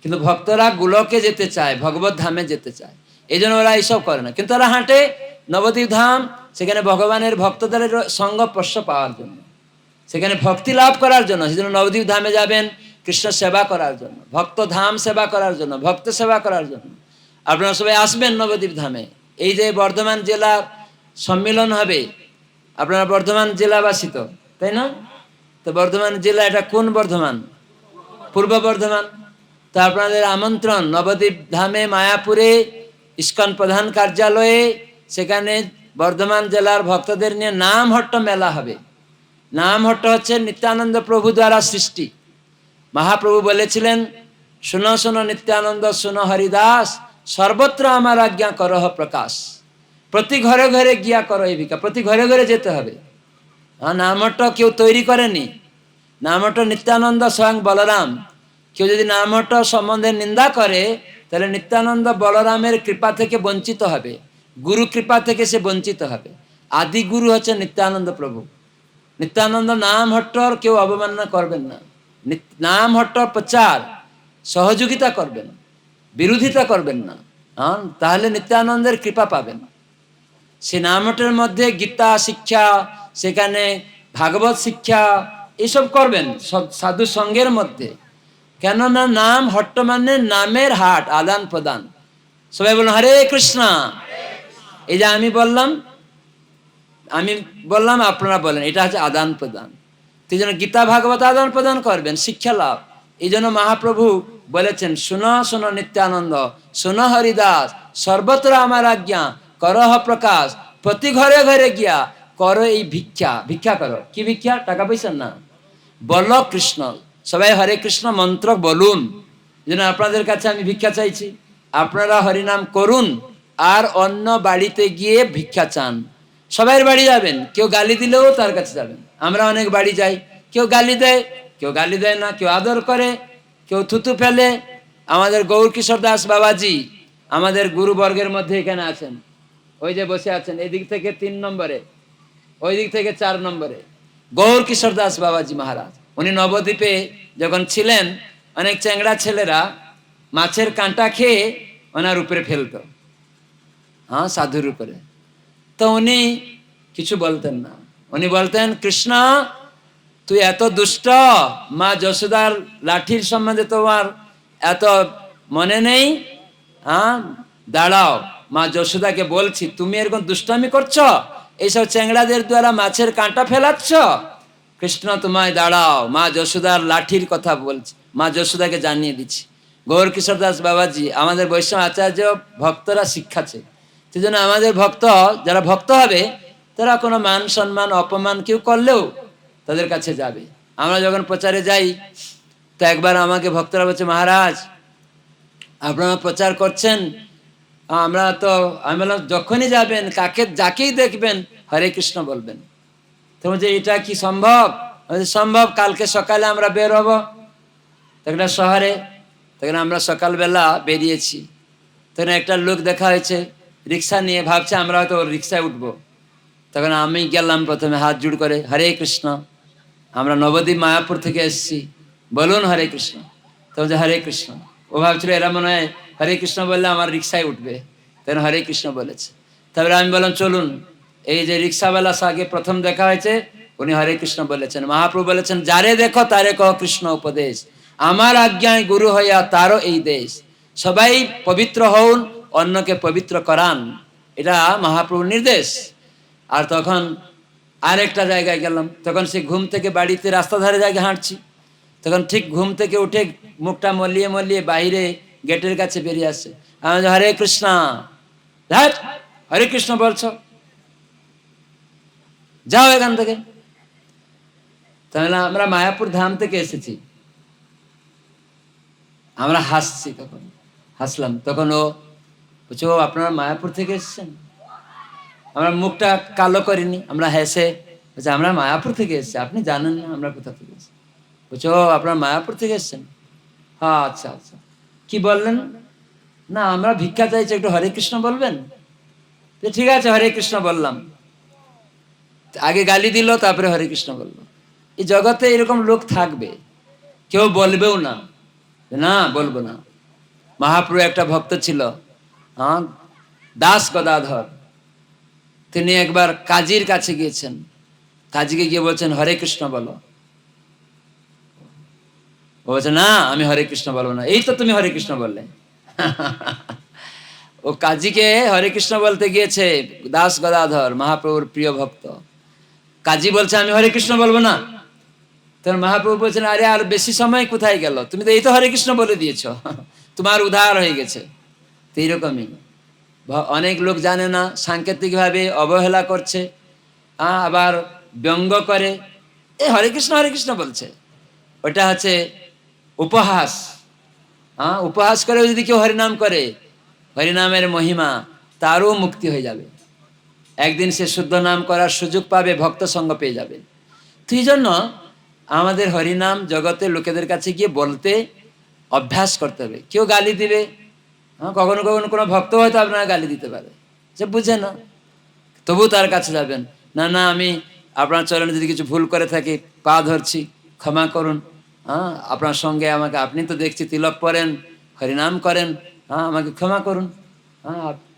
কিন্তু ভক্তরা গোলকে যেতে চায়, ভগবত ধামে যেতে চায়, এই জন্য ওরা এইসব করে না। কিন্তু ওরা হাঁটে নবদ্বীপ ধাম, সেখানে ভগবানের ভক্তদের সঙ্গ স্পর্শ পাওয়ার জন্য, সেখানে ভক্তি লাভ করার জন্য। সেই জন্য নবদ্বীপ ধামে যাবেন কৃষ্ণ সেবা করার জন্য, ভক্ত ধাম সেবা করার জন্য, ভক্ত সেবা করার জন্য। আপনারা সবাই আসবেন নবদ্বীপ ধামে। এই যে বর্ধমান জেলার সম্মিলন হবে, আপনারা বর্ধমান জেলাবাসী তো, তাই না? তো বর্ধমান জেলা, এটা কোন বর্ধমান? পূর্ব বর্ধমান। তো আপনাদের আমন্ত্রণ নবদ্বীপ ধামে মায়াপুরে ইস্কন প্রধান কার্যালয়ে, সেখানে বর্ধমান জেলার ভক্তদের নিয়ে নামহট্ট মেলা হবে। নামহট্ট হচ্ছে নিত্যানন্দ প্রভু দ্বারা সৃষ্টি। মহাপ্রভু বলেছিলেন, শুনো শুনো নিত্যানন্দ, শুনো হরিদাস, সর্বত্র আমার আজ্ঞা করহ প্রকাশ। প্রতি ঘরে ঘরে গিয়া করো এই ভিক্ষা, প্রতি ঘরে ঘরে যেতে হবে। নামহট্ট কেউ তৈরি করেনি, নামহট্ট নিত্যানন্দ স্বয়ং বলরাম। কেউ যদি নামহট্ট সম্বন্ধে নিন্দা করে তাহলে নিত্যানন্দ বলরামের কৃপা থেকে বঞ্চিত হবে, গুরু কৃপা থেকে সে বঞ্চিত হবে। আদি গুরু হচ্ছে নিত্যানন্দ প্রভু। নিত্যানন্দ নামহট্টর কেউ অবমাননা করবেন না, নামহট্টর প্রচার সহযোগিতা করবেন, বিরোধিতা করবেন না। তাহলে নিত্যানন্দের কৃপা পাবেন। সে নামহট্টের মধ্যে গীতা শিক্ষা, সেখানে ভাগবত শিক্ষা, এসব করবেন সব সাধু সঙ্গের মধ্যে। কেননা নাম হট্ট মানে নামের হাট, আদান প্রদান। সবাই বলুন হরে কৃষ্ণ। এই যে আমি বললাম আপনারা বলেন, এটা হচ্ছে আদান প্রদান। এই জন্য গীতা ভাগবত আদান প্রদান করবেন, শিক্ষা লাভ। এই জন্য মহাপ্রভু বলেছেন, শুনো শুনো নিত্যানন্দ, শুনো হরিদাস, সর্বত্র আমার আজ্ঞা করহ প্রকাশ। প্রতি ঘরে ঘরে গিয়া করো এই ভিক্ষা, ভিক্ষা করো। কি ভিক্ষা? টাকা পয়সা না, বলো কৃষ্ণ। সবাই হরে কৃষ্ণ মন্ত্র বলুন। এই জন্য আপনাদের কাছে আমি ভিক্ষা চাইছি, আপনারা হরিনাম করুন আর অন্য বাড়িতে গিয়ে ভিক্ষা চান। সবাই বাড়ি যাবেন, কেউ গালি দিলেও তার কাছে যাবেন। আমরা অনেক বাড়ি যাই, কেউ গালি দেয়, কেউ গালি দেয় না, কেউ আদর করে, কেউ থুতু ফেলে, আমাদের গৌর কিশোর দাস বাবাজি আমাদের গুরুবর্গের মধ্যে এখানে আছেন, ওই যে বসে আছেন, এই দিক থেকে 3 নম্বরে, ওই দিক থেকে 4 নম্বরে, গৌর কিশোর দাস বাবাজি মহারাজ। উনি নবদ্বীপে যখন ছিলেন, অনেক চ্যাংড়া ছেলেরা মাছের কাঁটা খেয়ে ওনার উপরে ফেলতো, হ্যাঁ, সাধুর উপরে। তো উনি কিছু বলতেন না, উনি বলতেন, কৃষ্ণ তুই এত দুষ্ট, মা যশোদার লাঠির সম্বন্ধে তোমার এত মনে নেই? হ্যাঁ, দাঁড়াও, মা যশোদাকে বলছি, তুমি এরকম দুষ্টামি করছো, এইসব চ্যাংড়াদের দ্বারা মাছের কাঁটা ফেলাচ্ছ, কৃষ্ণ তোমায় দাঁড়াও, মা যশোদার লাঠির কথা বলছি, মা যশোদাকে জানিয়ে দিচ্ছি। গৌর কিশোর দাস বাবাজি আমাদের বৈষ্ণব আচার্য ভক্তরা শিক্ষাছে, সেই জন্য আমাদের ভক্ত যারা ভক্ত হবে তারা কোনো মান সম্মান অপমান কেউ করলেও তাদের কাছে যাবে। আমরা যখন প্রচারে যাই, তো একবার আমাকে ভক্তরা বলছে, মহারাজ আপনারা প্রচার করছেন, আমরা তো, আমি বললাম যখনই যাবেন যাকেই দেখবেন হরে কৃষ্ণ বলবেন। তো বলছে এটা কি সম্ভব? সম্ভব, কালকে সকালে আমরা বের হব তখন শহরে। তখন আমরা সকালবেলা বেরিয়েছি, তখন একটা লোক দেখা হয়েছে রিক্সা নিয়ে, ভাবছে আমরা হয়তো ওর রিক্সায় উঠবো। তখন আমি গেলাম প্রথমে হাত জোড় করে, হরে কৃষ্ণ, আমরা নবদ্বীপ মায়াপুর থেকে এসেছি, বলুন হরে কৃষ্ণ। তো বলছে হরে কৃষ্ণ। ও ভাবছিল এরা মনে হয় হরে কৃষ্ণ বললে আমার রিক্সায় উঠবে, তখন হরে কৃষ্ণ বলেছে। তারপরে আমি বললাম চলুন, এই যে রিক্সাওয়ালা সাথে প্রথম দেখা হয়েছে, উনি হরে কৃষ্ণ বলেছেন। মহাপ্রভু বলেছেন, যারে দেখো তারে কহ কৃষ্ণ উপদেশ, আমার আজ্ঞায় গুরু হইয়া তারও এই দেশ, সবাই পবিত্র হউন, অন্যকে পবিত্র করান, এটা মহাপ্রভুর নির্দেশ। আর তখন আরেকটা জায়গায় গেলাম, তখন সে ঘুম থেকে, বাড়িতে রাস্তা ধারে জায়গায় হাঁটছি, তখন ঠিক ঘুম থেকে উঠে মুখটা মলিয়ে মলিয়ে বাইরে গেটের কাছে বেরিয়ে আসছে। আমি হরে কৃষ্ণ, হরে কৃষ্ণ বলছো, যাও এখান থেকে। তাহলে আমরা মায়াপুর ধাম থেকে এসেছি, আমরা হাসছি, তখন হাসলাম। তখন ও বলছে, ও আপনারা মায়াপুর থেকে এসেছেন? আমরা মুখটা কালো করিনি, আমরা হেসে বলছে, আমরা মায়াপুর থেকে এসেছি, আপনি জানেন না আমরা কোথা থেকে এসেছি? বলছে, ও আপনারা মায়াপুর থেকে এসেছেন? হ্যাঁ, আচ্ছা আচ্ছা, কি বললেন? না, আমরা ভিক্ষা চাইছি, একটু হরে কৃষ্ণ বলবেন? ঠিক আছে, হরে কৃষ্ণ বললাম। আগে গালি দিল, তারপরে হরে কৃষ্ণ বললো। এই জগতে এরকম লোক থাকবে, কেউ বলবেও না, না বলবো না। মহাপ্রভু একটা ভক্ত ছিল, হ্যাঁ, দাস গদাধর, তিনি একবার কাজীর কাছে গিয়েছেন, কাজীকে গিয়ে বলছেন হরে কৃষ্ণ বলো। ও বলছে, না আমি হরে কৃষ্ণ বলবো না। এই তো তুমি হরে কৃষ্ণ বললে। ও কাজীকে হরে কৃষ্ণ বলতে গিয়েছে, দাস গদাধর মহাপ্রভুর প্রিয় ভক্ত। কাজী বলছে আমি হরে কৃষ্ণ বলবো না। তখন মহাপ্রভু বলছেন, আরে আর বেশি সময় কোথায় গেল, তুমি তো এই তো হরে কৃষ্ণ বলে দিয়েছো, তোমার উদ্ধার হয়ে গেছে। তো এইরকমই অনেক লোক জানে না, সাংকেতিকভাবে অবহেলা করছে, আবার ব্যঙ্গ করে, এই হরে কৃষ্ণ বলছে, ওটা হচ্ছে উপহাস। উপহাস করে যদি কেউ হরিনাম করে, হরিনামের মহিমা, তারও মুক্তি হয়ে যাবে, একদিন সে শুদ্ধ নাম করার সুযোগ পাবে, ভক্ত সঙ্গ পেয়ে যাবে। তো এই জন্য আমাদের হরিনাম জগতের লোকেদের কাছে গিয়ে বলতে অভ্যাস করতে হবে। কেউ গালি দিবে, কখনো কখনো কোনো ভক্ত হয়তো আপনারা গালি দিতে পারে, যে বুঝে না, তবু তার কাছে যাবেন, না না আমি আপনার চরণে যদি কিছু ভুল করে থাকি পা ধরছি, ক্ষমা করুন, আপনার সঙ্গে আমাকে, আপনি তো দেখছি তিলক পরেন, হরিনাম করেন, আমাকে ক্ষমা করুন,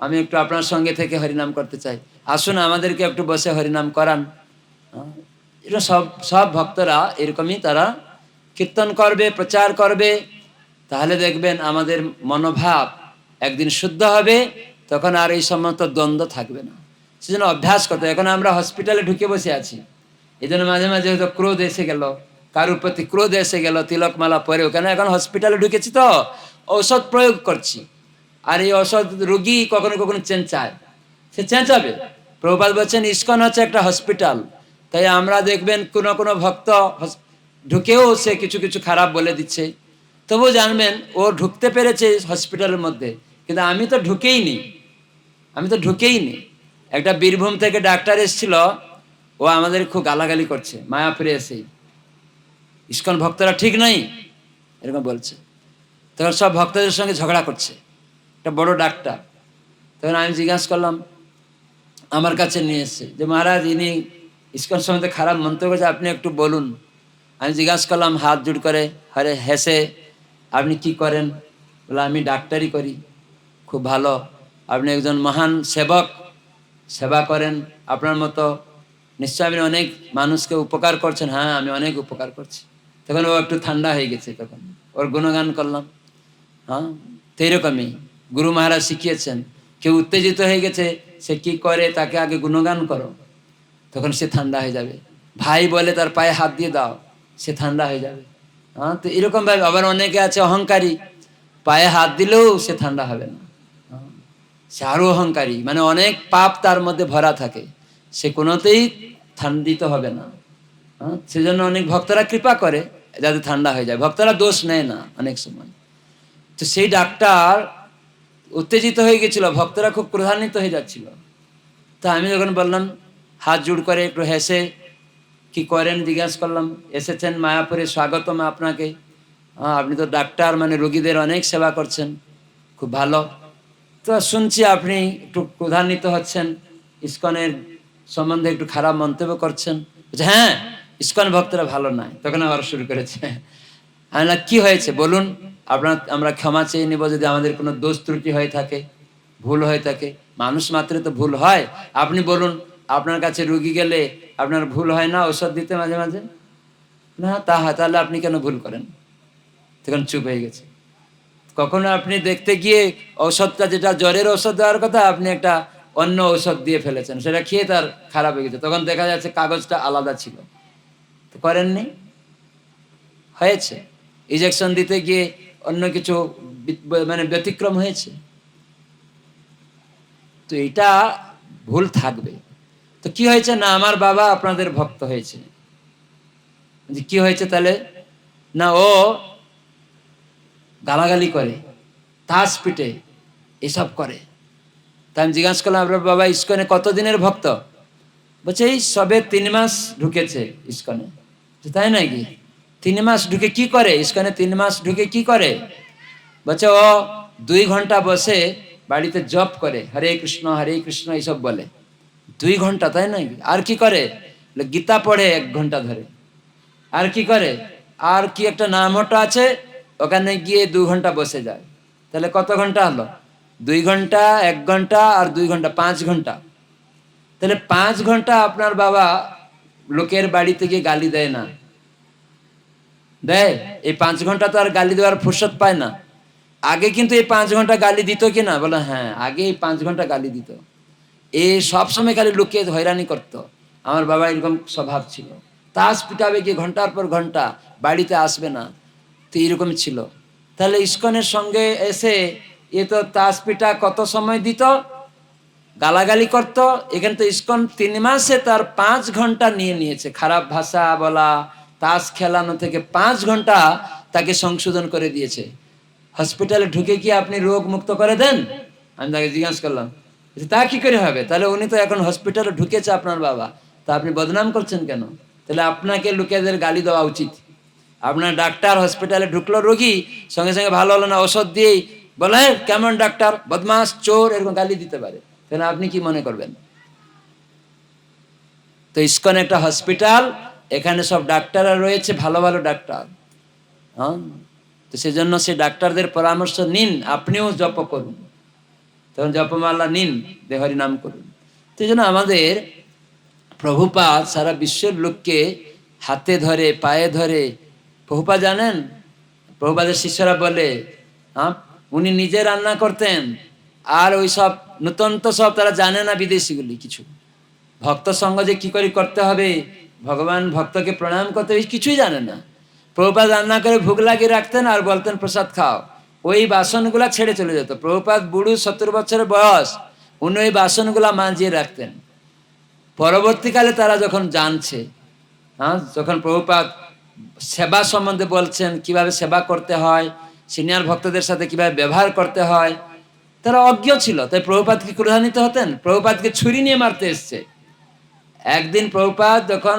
আমি একটু আপনার সঙ্গে থেকে হরিনাম করতে চাই, আসুন আমাদেরকে একটু বসে হরিনাম করান। এটা সব ভক্তরা এরকমই, তারা কীর্তন করবে, প্রচার করবে, তাহলে দেখবেন আমাদের মনোভাব একদিন শুদ্ধ হবে, তখন আর এই সমস্ত দ্বন্দ্ব থাকবে না। সেজন্য অভ্যাস করতে। এখন আমরা হসপিটালে ঢুকে বসে আছি, এই জন্য মাঝে মাঝে হয়তো ক্রোধ এসে গেল, কারোর প্রতি ক্রোধ এসে গেল, তিলকমালা পরেও, কেন এখন হসপিটালে ঢুকেছি তো ঔষধ প্রয়োগ করছি, আর এই ঔষধ রোগী কখনো কখনো চেঁচায়, সে চেঁচাবে। প্রভুপাদ বলছেন ইস্কন হচ্ছে একটা হসপিটাল, তাই আমরা দেখবেন কোনো কোনো ভক্ত ঢুকেও সে কিছু কিছু খারাপ বলে দিচ্ছে, তবু জানবেন ও ঢুকতে পেরেছে হসপিটালের মধ্যে, কিন্তু আমি তো ঢুকেই নি। একটা বীরভূম থেকে ডাক্তার এসেছিল, ও আমাদের খুব গালাগালি করছে মায়াপুরে এসেই, ইস্কন ভক্তরা ঠিক নাই, এরকম বলছে। তখন সব ভক্তদের সঙ্গে ঝগড়া করছে, একটা বড় ডাক্তার। তখন আমি জিজ্ঞাসা করলাম, আমার কাছে নিয়ে এসছে যে মহারাজ ইনি ইসকন সম্বন্ধে খারাপ মন্তব্য করছে, আপনি একটু বলুন। আমি জিজ্ঞাসা করলাম হাত জোড় করে, আরে হেসে, আপনি কি করেন? বলে আমি ডাক্তারি করি। খুব ভালো, আপনি একজন মহান সেবক, সেবা করেন আপনার মতো, নিশ্চয় আপনি অনেক মানুষকে উপকার করছেন। হ্যাঁ আমি অনেক উপকার করছি। তখন ও একটু ঠান্ডা হয়ে গেছে, তখন ওর গুণগান করলাম। হ্যাঁ, তো এরকমই গুরু মহারাজ শিখিয়েছেন, কেউ উত্তেজিত হয়ে গেছে, সে কি করে তাকে আগে গুণগান করো, তখন সে ঠান্ডা হয়ে যাবে। ভাই বলে তার পায়ে হাত দিয়ে দাও, সে ঠান্ডা হয়ে যাবে। হ্যাঁ, তো এরকম ভাবে আবার অনেকে আছে অহংকারী, পায়ে হাত দিলেও সে ঠান্ডা হবে না। হ্যাঁ, সে আরো অহংকারী, মানে অনেক পাপ তার মধ্যে ভরা থাকে, সে কোনোতেই ঠান্ডিত হবে না। হ্যাঁ, সেজন্য অনেক ভক্তরা কৃপা করে যাতে ঠান্ডা হয়ে যায়, ভক্তরা দোষ নেয় না অনেক সময়। তো সেই ডাক্তার উত্তেজিত হয়ে গেছিল, ভক্তরা খুব ক্রোধান্বিত হয়ে যাচ্ছিল। তা আমি যখন বললাম, হাত জোড় করে একটু হেসে, কি করেন জিজ্ঞাসা করলাম, এসেছেন মায়াপুরে, স্বাগতম আপনাকে। আপনি তো ডাক্তার, মানে রোগীদের অনেক সেবা করছেন, খুব ভালো। তো শুনছি আপনি একটু ক্রোধান্বিত হচ্ছেন, ইসকনের সম্বন্ধে একটু খারাপ মন্তব্য করছেন। বলছে, হ্যাঁ ইসকন ভক্তরা ভালো নয়। তখন আবার শুরু করেছে। আমি বললাম, কি হয়েছে বলুন, আমরা ক্ষমা চেয়ে নিব যদি আমাদের কোনো দোষ ত্রুটি হয়ে থাকে, ভুল হয়ে থাকে। মানুষ মাত্রে তো ভুল হয়। আপনি বলুন, আপনার কাছে রুগী গেলে আপনার ভুল হয় না ঔষধ দিতে মাঝে মাঝে? না তা হয়, তাহলে আপনি কেন ভুল করেন? তখন চুপ হয়ে গেছে। কখনো আপনি দেখতে গিয়ে ঔষধটা, যেটা জ্বরের ঔষধ দেওয়ার কথা, আপনি একটা অন্য ঔষধ দিয়ে ফেলেছেন, সেটা খেয়ে তার খারাপ হয়ে গেছে, তখন দেখা যাচ্ছে কাগজটা আলাদা ছিল। তো করেননি? হয়েছে। ইঞ্জেকশন দিতে গিয়ে অন্য কিছু মানে ব্যতিক্রম হয়েছে। তো এটা ভুল থাকবে। তো কি হয়েছে না, আমার বাবা আপনাদের ভক্ত হয়েছে। যে কি হয়েছে তাহলে? না ও গালাগালি করে, তাস পিটে, এসব করে। তা আমি জিজ্ঞাসা করলাম, আপনার বাবা ইসকনে কতদিনের ভক্ত? বলছে এই সবে 3 মাস ঢুকেছে ইসকনে। তাই নাকি? 3 মাস ঢুকে কি করে ইসকনে? 3 মাস ঢুকে কি করে? বলছে ও 2 ঘন্টা বসে বাড়িতে জপ করে, হরে কৃষ্ণ এইসব বলে। 2 ঘন্টা? তাই নাকি? আর কি করে? গীতা পড়ে 1 ঘন্টা ধরে। আর কি করে? আর কি একটা নামটা আছে, ওখানে গিয়ে 2 ঘন্টা বসে যায়। তাহলে কত ঘন্টা হলো? 2 ঘন্টা, 1 ঘন্টা আর 2 ঘন্টা, 5 ঘন্টা। তাহলে 5 ঘন্টা আপনার বাবা লোকের বাড়িতে গিয়ে গালি দেয় না? দেয়? এই 5 ঘন্টা তো আর গালি দেওয়ার ফুরসত পায় না। আগে কিন্তু এই 5 ঘন্টা গালি দিত কি না? বলে হ্যাঁ, আগে এই 5 ঘন্টা গালি দিত। এ সবসময় খালি লোককে হয়রানি করতো। আমার বাবা এরকম স্বভাব ছিল। তাস পিটাবে গিয়ে ঘন্টার পর ঘন্টা, বাড়িতে আসবে না। তো এইরকম ছিল। তাহলে ইসকনের সঙ্গে এসে এ তো তাস পিটা কত সময় দিত, গালাগালি করত। এখানে তো ইসকন 3 মাসে তার 5 ঘন্টা নিয়ে নিয়েছে। খারাপ ভাষা বলা, তাস খেলানো থেকে 5 ঘন্টা তাকে সংশোধন করে দিয়েছে। হসপিটালে ঢুকে কি আপনি রোগ মুক্ত করে দেন? আমি তাকে জিজ্ঞাসা করলাম, তা কি করে হবে? তাহলে উনি তো এখন হসপিটালে ঢুকেছে আপনার বাবা, তা আপনি বদনাম করছেন কেন? তাহলে আপনাকে লোকেদের গালি দেওয়া উচিত। আপনার ডাক্তার হসপিটালে ঢুকলো, রোগী সঙ্গে সঙ্গে ভালো হলো না, ওষুধ দিয়েই বলে কেমন ডাক্তার, বদমাস, চোর, এরকম গালি দিতে পারে। তাহলে আপনি কি মনে করবেন? তো ইসকন একটা হসপিটাল, এখানে সব ডাক্তাররা রয়েছে, ভালো ভালো ডাক্তার। হ্যাঁ, তো সেজন্য সে ডাক্তারদের পরামর্শ নিন, আপনিও জপ করুন, তখন জপমালা নিন, হরি নাম করুন। তো এই জন্য আমাদের প্রভুপাদ সারা বিশ্বের লোককে হাতে ধরে, পায়ে ধরে, প্রভুপাদ জানেন, প্রভুপাদের শিষ্যরা বলে, হ্যাঁ, উনি নিজে রান্না করতেন। আর ওই সব নূতন তো সব তারা জানে না, বিদেশিগুলি কিছু। ভক্ত সঙ্গ যে কি করে করতে হবে, ভগবান ভক্তকে প্রণাম করতে হবে, কিছুই জানে না। প্রভুপাদ রান্না করে ভোগ লাগিয়ে রাখতেন আর বলতেন প্রসাদ খাও। ওই বাসনগুলা ছেড়ে চলে যেত। প্রভুপাদ বুড়ো, 70 বছরের বয়স, উনি ওই বাসনগুলা মাজিয়ে রাখতেন। পরবর্তীকালে তারা যখন জানছে, হ্যাঁ, যখন প্রভুপাদ সেবা সম্বন্ধে বলছেন, কিভাবে সেবা করতে হয়, সিনিয়র ভক্তদের সাথে কিভাবে ব্যবহার করতে হয়, তারা অজ্ঞ ছিল। তাই প্রভুপাদ কি ক্রোধান্বিত হতেন? প্রভুপাদকে ছুরি নিয়ে মারতে এসছে। একদিন প্রভুপাদ যখন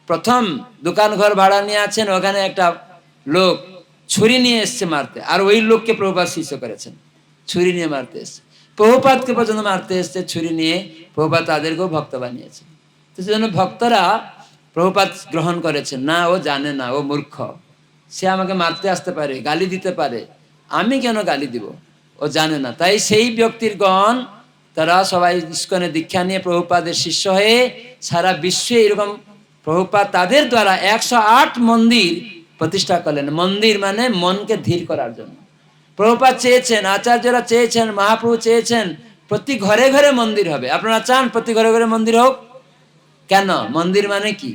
প্রথম দোকান ঘর ভাড়া নিয়ে আছেন, ওখানে একটা লোক ছুরি নিয়ে এসছে মারতে, আর ওই লোককে প্রভুপাদ শিষ্য করেছেন, ছুরি নিয়ে মারতে এসছে, প্রভুপাদকে পর্যন্ত মারতে এসছে ছুরি নিয়ে। প্রভুপাদ তাদেরকেও ভক্ত বানিয়েছে। তো সেজন্য ভক্তরা প্রভুপাদ গ্রহণ করেছেন। না, ও জানে না, ও মূর্খ, সে আমাকে মারতে আসতে পারে, গালি দিতে পারে, আমি কেন গালি দিব, ও জানে না। তাই সেই ব্যক্তির গণ তারা সবাই ইস্কনে দীক্ষা নিয়ে প্রভুপাদের শিষ্য হয়ে সারা বিশ্বে এরকম প্রভুপাদ তাদের দ্বারা 108 মন্দির প্রতিষ্ঠা করলেন। মন্দির মানে মনকে ধীর করার জন্য। প্রভুপাদ চেয়েছেন, আচার্যরা চেয়েছেন, মহাপ্রভু চেয়েছেন প্রতি ঘরে ঘরে মন্দির হবে। আপনারা চান প্রতি ঘরে ঘরে মন্দির হোক? কেন? মন্দির মানে কি?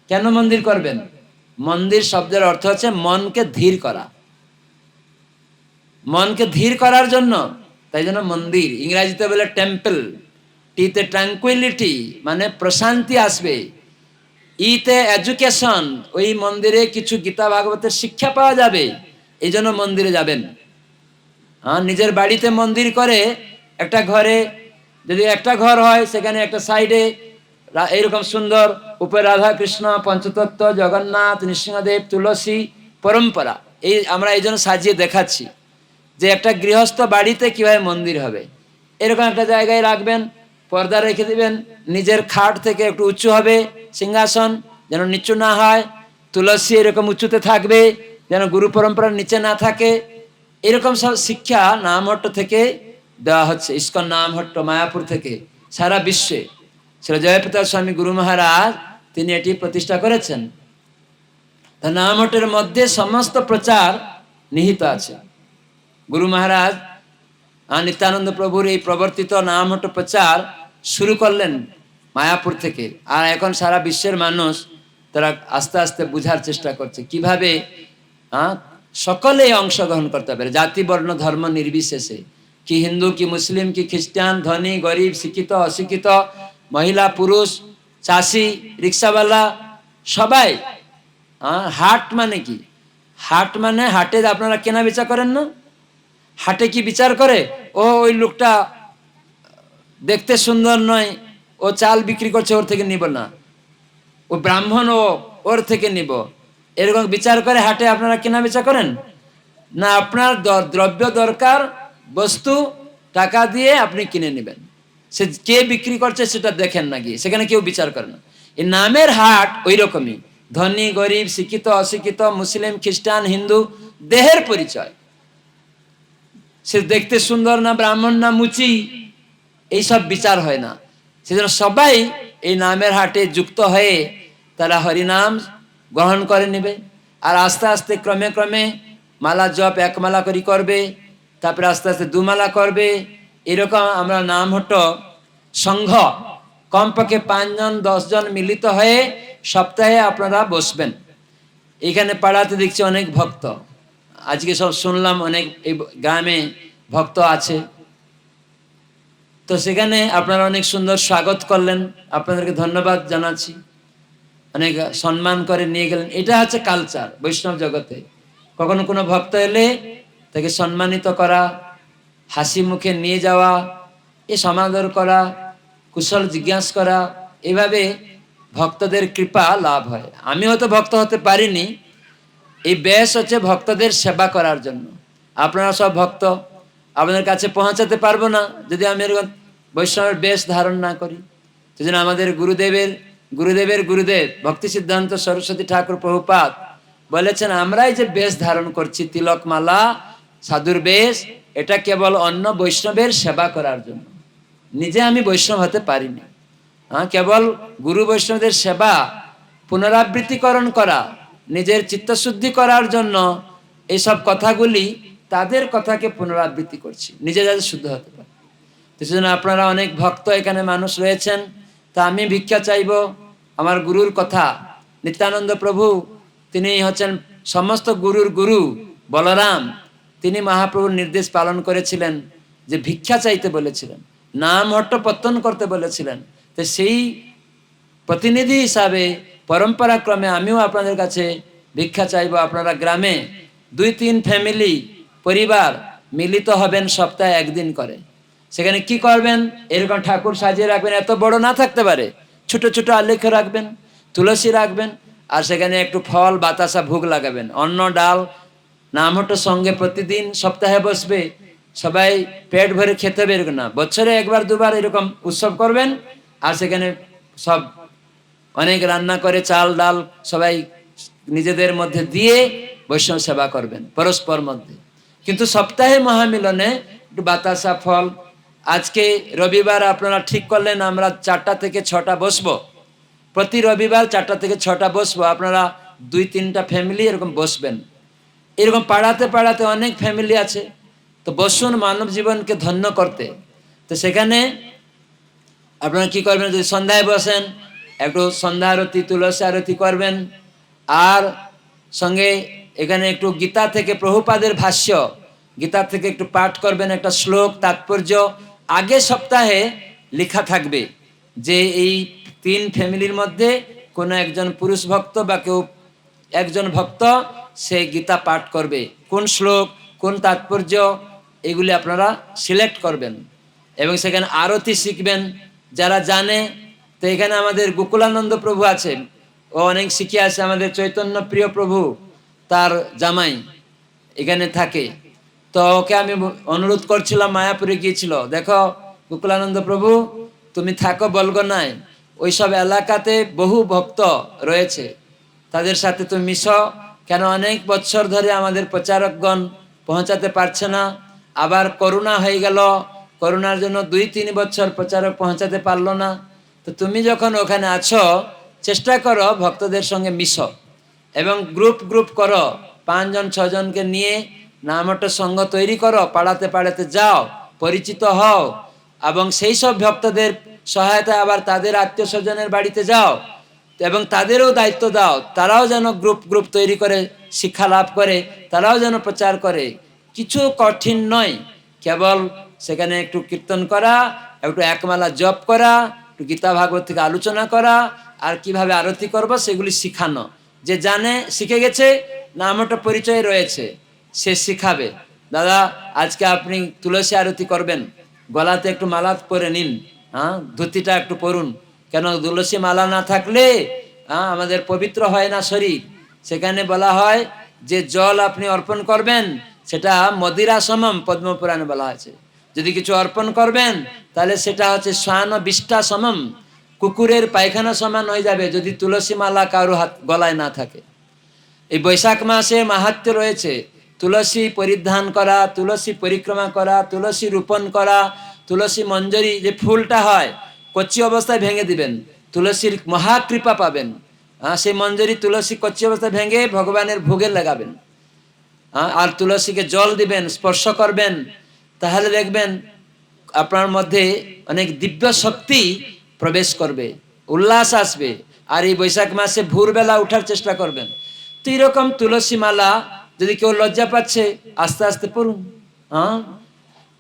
কেন মন্দির করবেন? মন্দির শব্দের অর্থ হচ্ছে মনকে ধীর করা, মনকে ধীর করার জন্য। তাই জন্য মন্দির, ইংরেজিতে বলে টেম্পল। টিতে ট্রাঙ্কুইলিটি মানে প্রশান্তি আসবে, ইতে এডুকেশন, ওই মন্দিরে কিছু গীতা ভাগবতের শিক্ষা পাওয়া যাবে, এই জন্য মন্দিরে যাবেন। হ্যাঁ, নিজের বাড়িতে মন্দির করে একটা ঘরে, যদি একটা ঘর হয় সেখানে একটা সাইডে এইরকম সুন্দর উপরে রাধা কৃষ্ণ, পঞ্চতত্ত্ব, জগন্নাথ, নৃসিংহদেব, তুলসী, পরম্পরা, এই আমরা এই জন্য সাজিয়ে দেখাচ্ছি যে একটা গৃহস্থ বাড়িতে কিভাবে মন্দির হবে। এরকম একটা জায়গায় রাখবেন, পর্দা রেখে দিবেন, নিজের খাট থেকে একটু উঁচু হবে সিংহাসন, যেন নিচু না হয়। তুলসী এরকম উঁচুতে থাকবে, যেন গুরু পরম্পরার নিচে না থাকে। এরকম সব শিক্ষা নামহট্ট থেকে দেওয়া হচ্ছে, ইস্কন নামহট্ট মায়াপুর থেকে সারা বিশ্বে। শ্রী জয়প্রতাপ স্বামী গুরু মহারাজ তিনি এটি প্রতিষ্ঠা করেছেন। তা নামহট্টের মধ্যে সমস্ত প্রচার নিহিত আছে। গুরু মহারাজ নিত্যানন্দ প্রভুর এই প্রবর্তিত নামহট্ট প্রচার শুরু করলেন মায়াপুর থেকে। আর এখন সারা বিশ্বের মানুষ তারা আস্তে আস্তে বুঝার চেষ্টা করছে কিভাবে সকলে অংশগ্রহণ করতে পারে, জাতি বর্ণ ধর্ম নির্বিশেষে, কি হিন্দু কি মুসলিম কি খ্রিস্টান, ধনী গরিব, শিক্ষিত অশিক্ষিত, মহিলা পুরুষ, চাষি রিক্সাওয়ালা, সবাই। হাট মানে কি? হাট মানে হাটে আপনারা কেনা বেচা করেন না? হাটে কি বিচার করে ও ওই লোকটা দেখতে সুন্দর নয়, ও চাল বিক্রি করছে, ওর থেকে নিব না, ও ব্রাহ্মণ, ও ওর থেকে নিব, এরকম বিচার করে হাটে আপনারা কেনা বেচা করেন না? আপনার দ্রব্য দরকার, বস্তু টাকা দিয়ে আপনি কিনে নেবেন, সে কে বিক্রি করছে সেটা দেখেন না গিয়ে, সেখানে কেউ বিচার করে না। এই নামের হাট ওই রকমই, ধনী গরিব, শিক্ষিত অশিক্ষিত, মুসলিম খ্রিস্টান হিন্দু, দেহের পরিচয়, সে দেখতে সুন্দর না ব্রাহ্মণ না মুচি, এইসব বিচার হয় না। সেজন্য সবাই এই নামের হাটে যুক্ত হয়ে তারা হরিনাম গ্রহণ করে নেবে। আর আস্তে আস্তে ক্রমে ক্রমে মালা জপ এক মালা করে করবে, তারপরে আস্তে আস্তে দুমালা করবে। এরকম আমরা নামহট্ট সংঘ কমপক্ষে 5 জন 10 জন মিলিত হয়ে সপ্তাহে আপনারা বসবেন। এখানে পাড়াতে দেখছি অনেক ভক্ত, আজকে সব শুনলাম অনেক এই গ্রামে ভক্ত আছে। তো সেখানে আপনারা অনেক সুন্দর স্বাগত করলেন, আপনাদেরকে ধন্যবাদ জানাচ্ছি, অনেক সম্মান করে নিয়ে গেলেন। এটা হচ্ছে কালচার বৈষ্ণব জগতে। কখনো কোনো ভক্ত এলে তাকে সম্মানিত করা, হাসি মুখে নিয়ে যাওয়া, এ সমাদর করা, কুশল জিজ্ঞাসা করা, এভাবে ভক্তদের কৃপা লাভ হয়। আমি হয়তো ভক্ত হতে পারিনি, এই বেশ হচ্ছে ভক্তদের সেবা করার জন্য। আপনারা সব ভক্ত, আপনাদের কাছে পৌঁছাতে পারবো না যদি আমি এরকম বৈষ্ণবের বেশ ধারণ না করি। সেজন্য আমাদের গুরুদেবের গুরুদেব ভক্তি সিদ্ধান্ত সরস্বতী ঠাকুর প্রভুপাদ বলেছেন, আমরাই যে বেশ ধারণ করছি, তিলক মালা সাধুর বেশ, এটা কেবল অন্য বৈষ্ণবের সেবা করার জন্য, নিজে আমি বৈষ্ণব হতে পারিনি। কেবল গুরু বৈষ্ণবদের সেবা পুনরাবৃত্তিকরণ করা, নিজের চিত্তশুদ্ধি করার জন্য এইসব কথাগুলি, তাদের কথাকে পুনরাবৃত্তি করছি, নিজে যাতে শুদ্ধ হতে পারে। তো সেজন্য আপনারা অনেক ভক্ত এখানে মানুষ রয়েছেন, তা আমি ভিক্ষা চাইব আমার গুরুর কথা। নিত্যানন্দ প্রভু তিনি হচ্ছেন সমস্ত গুরুর গুরু বলরাম, তিনি মহাপ্রভুর নির্দেশ পালন করেছিলেন যে ভিক্ষা চাইতে বলেছিলেন, নাম হট্টপত্তন করতে বলেছিলেন। তো সেই প্রতিনিধি হিসাবে পরম্পরাক্রমে আমিও আপনাদের কাছে ভিক্ষা চাইব। আপনারা গ্রামে 2-3 ফ্যামিলি পরিবার মিলিত হবেন সপ্তাহে একদিন করে। সেখানে কি করবেন? এরকম ঠাকুর সাজিয়ে রাখবেন, এত বড় না থাকতে পারে, ছোট ছোট আলেখ্য রাখবেন, তুলসী রাখবেন, আর সেখানে একটু ফল বাতাসা ভোগ লাগাবেন। অন্ন ডাল নামহট্ট সঙ্গে প্রতিদিন সপ্তাহে বসবে, সবাই পেট ভরে খেতে হবে এরকম না, বছরে একবার দুবার এরকম উৎসব করবেন। আর সেখানে সব অনেক রান্না করে চাল ডাল সবাই নিজেদের মধ্যে দিয়ে বৈষ্ণব সেবা করবেন পরস্পর মধ্যে। কিন্তু সপ্তাহে মহামিলনে একটু বাতাসা ফল। আজকে রবিবার আপনারা ঠিক করলেন আমরা 4টা থেকে 6টা বসবো, প্রতি রবিবার 4টা থেকে 6টা বসবো। আপনারা 2-3টা ফ্যামিলি এরকম বসবেন। এরকম পাড়াতে পাড়াতে অনেক ফ্যামিলি আছে, তো বসুন মানব জীবনকে ধন্য করতে। তো সেখানে আপনারা কি করবেন, যদি সন্ধ্যায় বসেন একটু সন্ধ্যা আরতি তুলসী আরতি করবেন। আর সঙ্গে এখানে একটু গীতা থেকে প্রভুপাদের ভাষ্য, গীতা থেকে একটু পাঠ করবেন, একটা শ্লোক তাৎপর্য আগে সপ্তাহে লেখা থাকবে যে এই 3 ফ্যামিলির মধ্যে কোনো একজন পুরুষ ভক্ত বা কেউ একজন ভক্ত সে গীতা পাঠ করবে, কোন শ্লোক কোন তাৎপর্য এগুলি আপনারা সিলেক্ট করবেন। এবং সেখানে আরতি শিখবেন যারা জানে। তো এখানে আমাদের গোকুলানন্দ প্রভু আছে, ও অনেক শিখে আছে, আমাদের চৈতন্য প্রিয় প্রভু তার জামাই এখানে থাকে। তো ওকে আমি অনুরোধ করছিলাম, মায়াপুরে গিয়েছিল, দেখো গোকুলানন্দ প্রভু তুমি থাকো বলগনায়, ওইসব এলাকাতে বহু ভক্ত রয়েছে, তাদের সাথে তুমি মিশো। কেন অনেক বছর ধরে আমাদের প্রচারকগণ পৌঁছাতে পারছে না, আবার করোনা হয়ে গেল, করোনার জন্য 2-3 বছর প্রচারক পৌঁছাতে পারলো না। তো তুমি যখন ওখানে আছো চেষ্টা করো ভক্তদের সঙ্গে মিশো এবং গ্রুপ গ্রুপ করো, 5-6 জনকে নিয়ে নামহট্ট সঙ্গ তৈরি করো, পাড়াতে পাড়াতে যাও, পরিচিত হও এবং সেই সব ভক্তদের সহায়তায় আবার তাদের আত্মীয় স্বজনের বাড়িতে যাও এবং তাদেরও দায়িত্ব দাও, তারাও যেন গ্রুপ গ্রুপ তৈরি করে শিক্ষা লাভ করে, তারাও যেন প্রচার করে। কিছু কঠিন নয়, কেবল সেখানে একটু কীর্তন করা, একটু একমালা জপ করা, একটু গীতা ভাগবত থেকে আলোচনা করা, আর কিভাবে আরতি করব সেগুলি শিখানো। যে জানে শিখে গেছে, নামহট্ট পরিচয় রয়েছে, সে শিখাবে। দাদা আজকে আপনি তুলসী আরতি করবেন, গলাতে একটু মালা পরে নিন, হ্যাঁ ধুতিটা একটু পরুন, কেন তুলসী মালা না থাকলে আমাদের পবিত্র হয় না শরীর। সেখানে বলা হয় যে জল আপনি অর্পণ করবেন সেটা মদিরা সমম, পদ্মপুরাণে বলা আছে। যদি কিছু অর্পণ করবেন তাহলে সেটা হচ্ছে শ্বান বিষ্ঠা সমম, কুকুরের পায়খানা সমান হয়ে যাবে যদি তুলসী মালা কারো হাত গলায় না থাকে। এই বৈশাখ মাসে মাহাত্ম্য রয়েছে, তুলসী পরিধান করা, তুলসী পরিক্রমা করা, তুলসী রোপণ করা, তুলসী মঞ্জরি যে ফুলটা হয় কচি অবস্থায় ভেঙে দিবেন, তুলসীর মহাকৃপা পাবেন। সেই মঞ্জরি তুলসী কচি অবস্থায় ভেঙে ভগবানের ভোগে লাগাবেন, আর তুলসীকে জল দিবেন, স্পর্শ করবেন, তাহলে দেখবেন আপনার মধ্যে অনেক দিব্য শক্তি প্রবেশ করবে, উল্লাস আসবে। আর এই বৈশাখ মাসে ভোরবেলা উঠার চেষ্টা করবেন। তো এরকম তুলসী মালা যদি কেউ লজ্জা পাচ্ছে আস্তে আস্তে পড়ুন।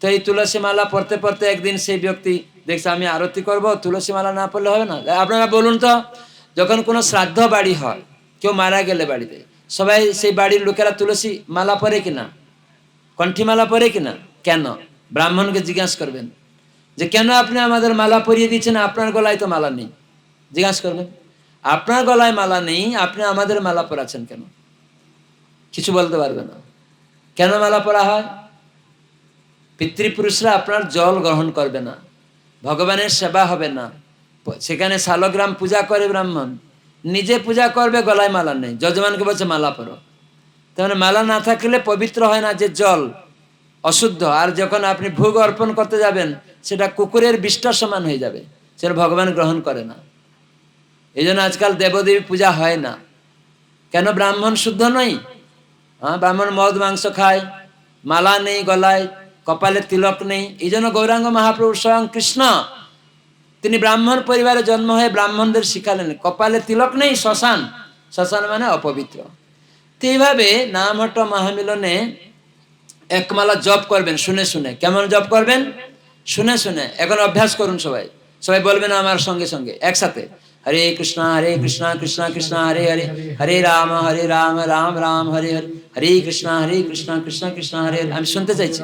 তো এই তুলসী মালা পড়তে পড়তে একদিন সেই ব্যক্তি দেখছে আমি আরতি করব, তুলসী মালা না পড়লে হবে না। আপনারা বলুন তো, যখন কোনো শ্রাদ্ধ বাড়ি হয়, কেউ মারা গেলে বাড়িতে, সবাই সেই বাড়ির লোকেরা তুলসী মালা পরে কিনা, কণ্ঠীমালা পরে কিনা? কেন? ব্রাহ্মণকে জিজ্ঞাসা করবেন যে কেন আপনি আমাদের মালা পরিয়ে দিচ্ছেন, আপনার গলায় তো মালা নেই। জিজ্ঞাসা করবেন আপনার গলায় মালা নেই, আপনি আমাদের মালা পরাচ্ছেন কেন? কিছু বলতে পারবে না। কেন মালা পরা হয়? পিতৃপুরুষরা আপনার জল গ্রহণ করবে না, ভগবানের সেবা হবে না। সেখানে শালগ্রাম পূজা করে ব্রাহ্মণ, নিজে পূজা করবে, গলায় মালা নেই, যজমানকে বলছে মালা পরো। তার মানে মালা না থাকলে পবিত্র হয় না, যে জল অশুদ্ধ। আর যখন আপনি ভোগ অর্পণ করতে যাবেন সেটা কুকুরের বিষ্ঠার সমান হয়ে যাবে, সেটা ভগবান গ্রহণ করে না। এই জন্য আজকাল দেবদেবী পূজা হয় না। কেন? ব্রাহ্মণ শুদ্ধ নয়। ব্রাহ্মণ মদ মাংস খায়, মালা নেই গলায়, কপালে তিলক নেই। এই জন্য গৌরাঙ্গ মহাপ্রভু স্বয়ং কৃষ্ণ তিনি ব্রাহ্মণ পরিবারে জন্ম হয়ে ব্রাহ্মণদের শিখালেন, কপালে তিলক নেই, শ্মশান, শ্মশান মানে অপবিত্র। তো এইভাবে নামহট্ট মহামিলনে একমালা জপ করবেন শুনে শুনে। কেমন জপ করবেন? শুনে শুনে। এখন অভ্যাস করুন সবাই, সবাই বলবেন আমার সঙ্গে সঙ্গে একসাথে, হরে কৃষ্ণ কৃষ্ণ কৃষ্ণ হরে হরে, হরে রাম রাম রাম হরে হরে, হরে কৃষ্ণ কৃষ্ণ কৃষ্ণ হরে হরে। আমি শুনতে চাইছি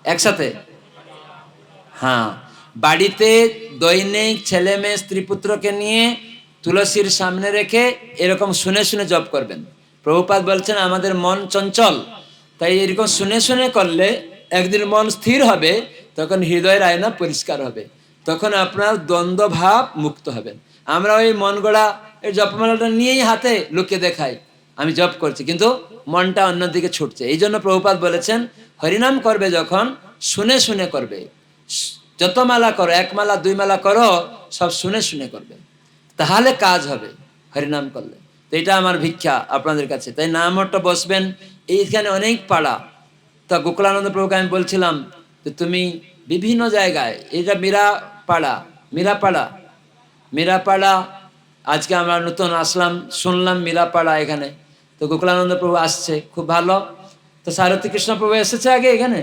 একসাথে। হ্যাঁ, বাড়িতে দৈনিক ছেলে মেয়ে স্ত্রী পুত্রকে নিয়ে তুলসীর সামনে রেখে এরকম শুনে শুনে জপ করবেন। প্রভুপাদ বলছেন আমাদের মন চঞ্চল, তাই এরকম শুনে শুনে করলে একদিন মন স্থির হবে, তখন হৃদয়ের আয়না পরিষ্কার হবে, তখন আপনার দ্বন্দ্ব ভাব মুক্ত হবেন। আমরা ওই মন গড়া এই জপমালাটা নিয়েই হাতে লুকিয়ে দেখাই আমি জপ করছি, কিন্তু মনটা অন্যদিকে ছুটছে। এই জন্য প্রভুপাদ বলেছেন হরিনাম করবে যখন শুনে শুনে করবে। যত মালা করো, 1 মালা 2 মালা করো, সব শুনে শুনে করবে, তাহলে কাজ হবে হরিনাম করলে। তো এটা আমার ভিক্ষা আপনাদের কাছে। তাই নামটা বসবেন। এইখানে অনেক পাড়া, তা গোকুলানন্দ প্রভুকে আমি বলছিলাম যে তুমি বিভিন্ন জায়গায়, এটা মীরাপাড়া আজকে আমরা নতুন আসলাম, শুনলাম মীরাপাড়া এখানে। তো গোকুলানন্দ প্রভু আসছে, খুব ভালো। তো সারথী কৃষ্ণ প্রভু এসেছে আগে এখানে।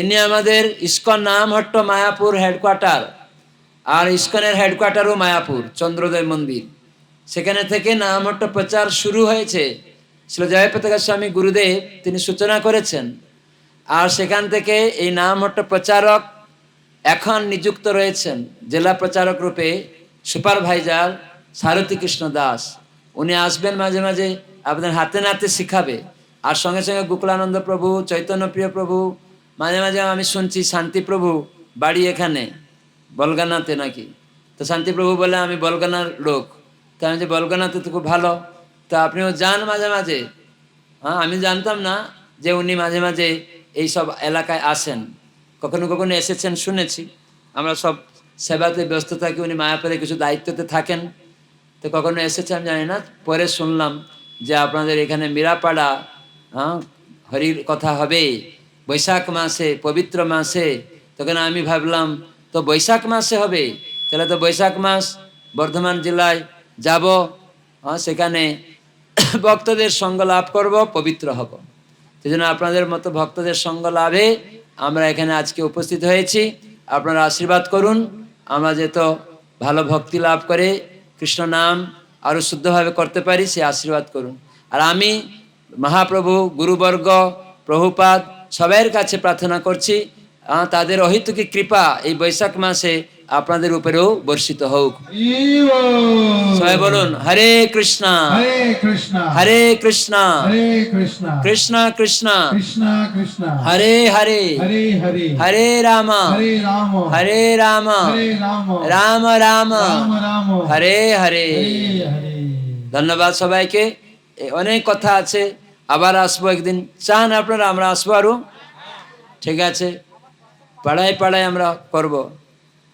ইনি আমাদের ইস্কন নামহট্ট মায়াপুর হেডকোয়ার্টার, আর ইস্কনের হেডকোয়ার্টারও মায়াপুর চন্দ্রোদয় মন্দির। সেখানে থেকে নামহট্ট প্রচার শুরু হয়েছে। শ্রী জয়প্রতাকা স্বামী গুরুদেব তিনি সূচনা করেছেন, আর সেখান থেকে এই নামহট্ট প্রচারক এখন নিযুক্ত রয়েছেন জেলা প্রচারক রূপে সুপারভাইজার সারথী কৃষ্ণ দাস। উনি আসবেন মাঝে মাঝে, আপনাদের হাতে নাতে শিখাবে। আর সঙ্গে সঙ্গে গোকুলানন্দ প্রভু, চৈতন্যপ্রিয় প্রভু, মাঝে মাঝে আমি শুনছি শান্তি প্রভু বাড়ি এখানে বলগানাতে নাকি। তো শান্তি প্রভু বলে আমি বলগানার লোক। তা আমি যে বলগানাতে তো খুব ভালো, তা আপনিও যান মাঝে মাঝে। হ্যাঁ, আমি জানতাম না যে উনি মাঝে মাঝে এই সব এলাকায় আসেন। কখনো কখনো এসেছেন শুনেছি। আমরা সব সেবাতে ব্যস্ত থাকি, উনি মায়াপুরে কিছু দায়িত্বতে থাকেন, তো কখনো এসেছে আমি জানি না। পরে শুনলাম যে আপনাদের এখানে মীরাপাড়া, হ্যাঁ, হরির কথা হবে বৈশাখ মাসে, পবিত্র মাসে। তখন আমি ভাবলাম তো বৈশাখ মাসে হবে, তাহলে তো বৈশাখ মাস বর্ধমান জেলায় যাব, সেখানে ভক্তদের সঙ্গ লাভ করব, পবিত্র হব। সেই জন্য আপনাদের মতো ভক্তদের সঙ্গ লাভে আমরা এখানে আজকে উপস্থিত হয়েছি। আপনারা আশীর্বাদ করুন, আমরা যেত ভালো ভক্তি লাভ করে কৃষ্ণ নাম আরো শুদ্ধভাবে করতে পারি, সে আশীর্বাদ করুন। আর আমি মহাপ্রভু, গুরুবর্গ, প্রভুপাদ সবাইয়ের কাছে প্রার্থনা করছি তাদের অহেতুকী কৃপা এই বৈশাখ মাসে আপনাদের উপরেও বর্ষিত হোক। সবাই বলুন হরে কৃষ্ণ হরে কৃষ্ণ হরে কৃষ্ণ হরে কৃষ্ণ কৃষ্ণ কৃষ্ণ কৃষ্ণ কৃষ্ণ হরে হরে হরে হরে হরে রাম হরে রাম হরে রাম হরে রাম রাম রাম রাম রাম হরে হরে। হরে হরে। ধন্যবাদ সবাইকে। অনেক কথা আছে, আবার আসবো একদিন। চান আপনারা আমরা আসবো আরো? ঠিক আছে, পাড়ায় পাড়ায় আমরা করব।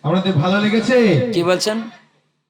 আপনাদের ভালো লেগেছে? কি বলছেন?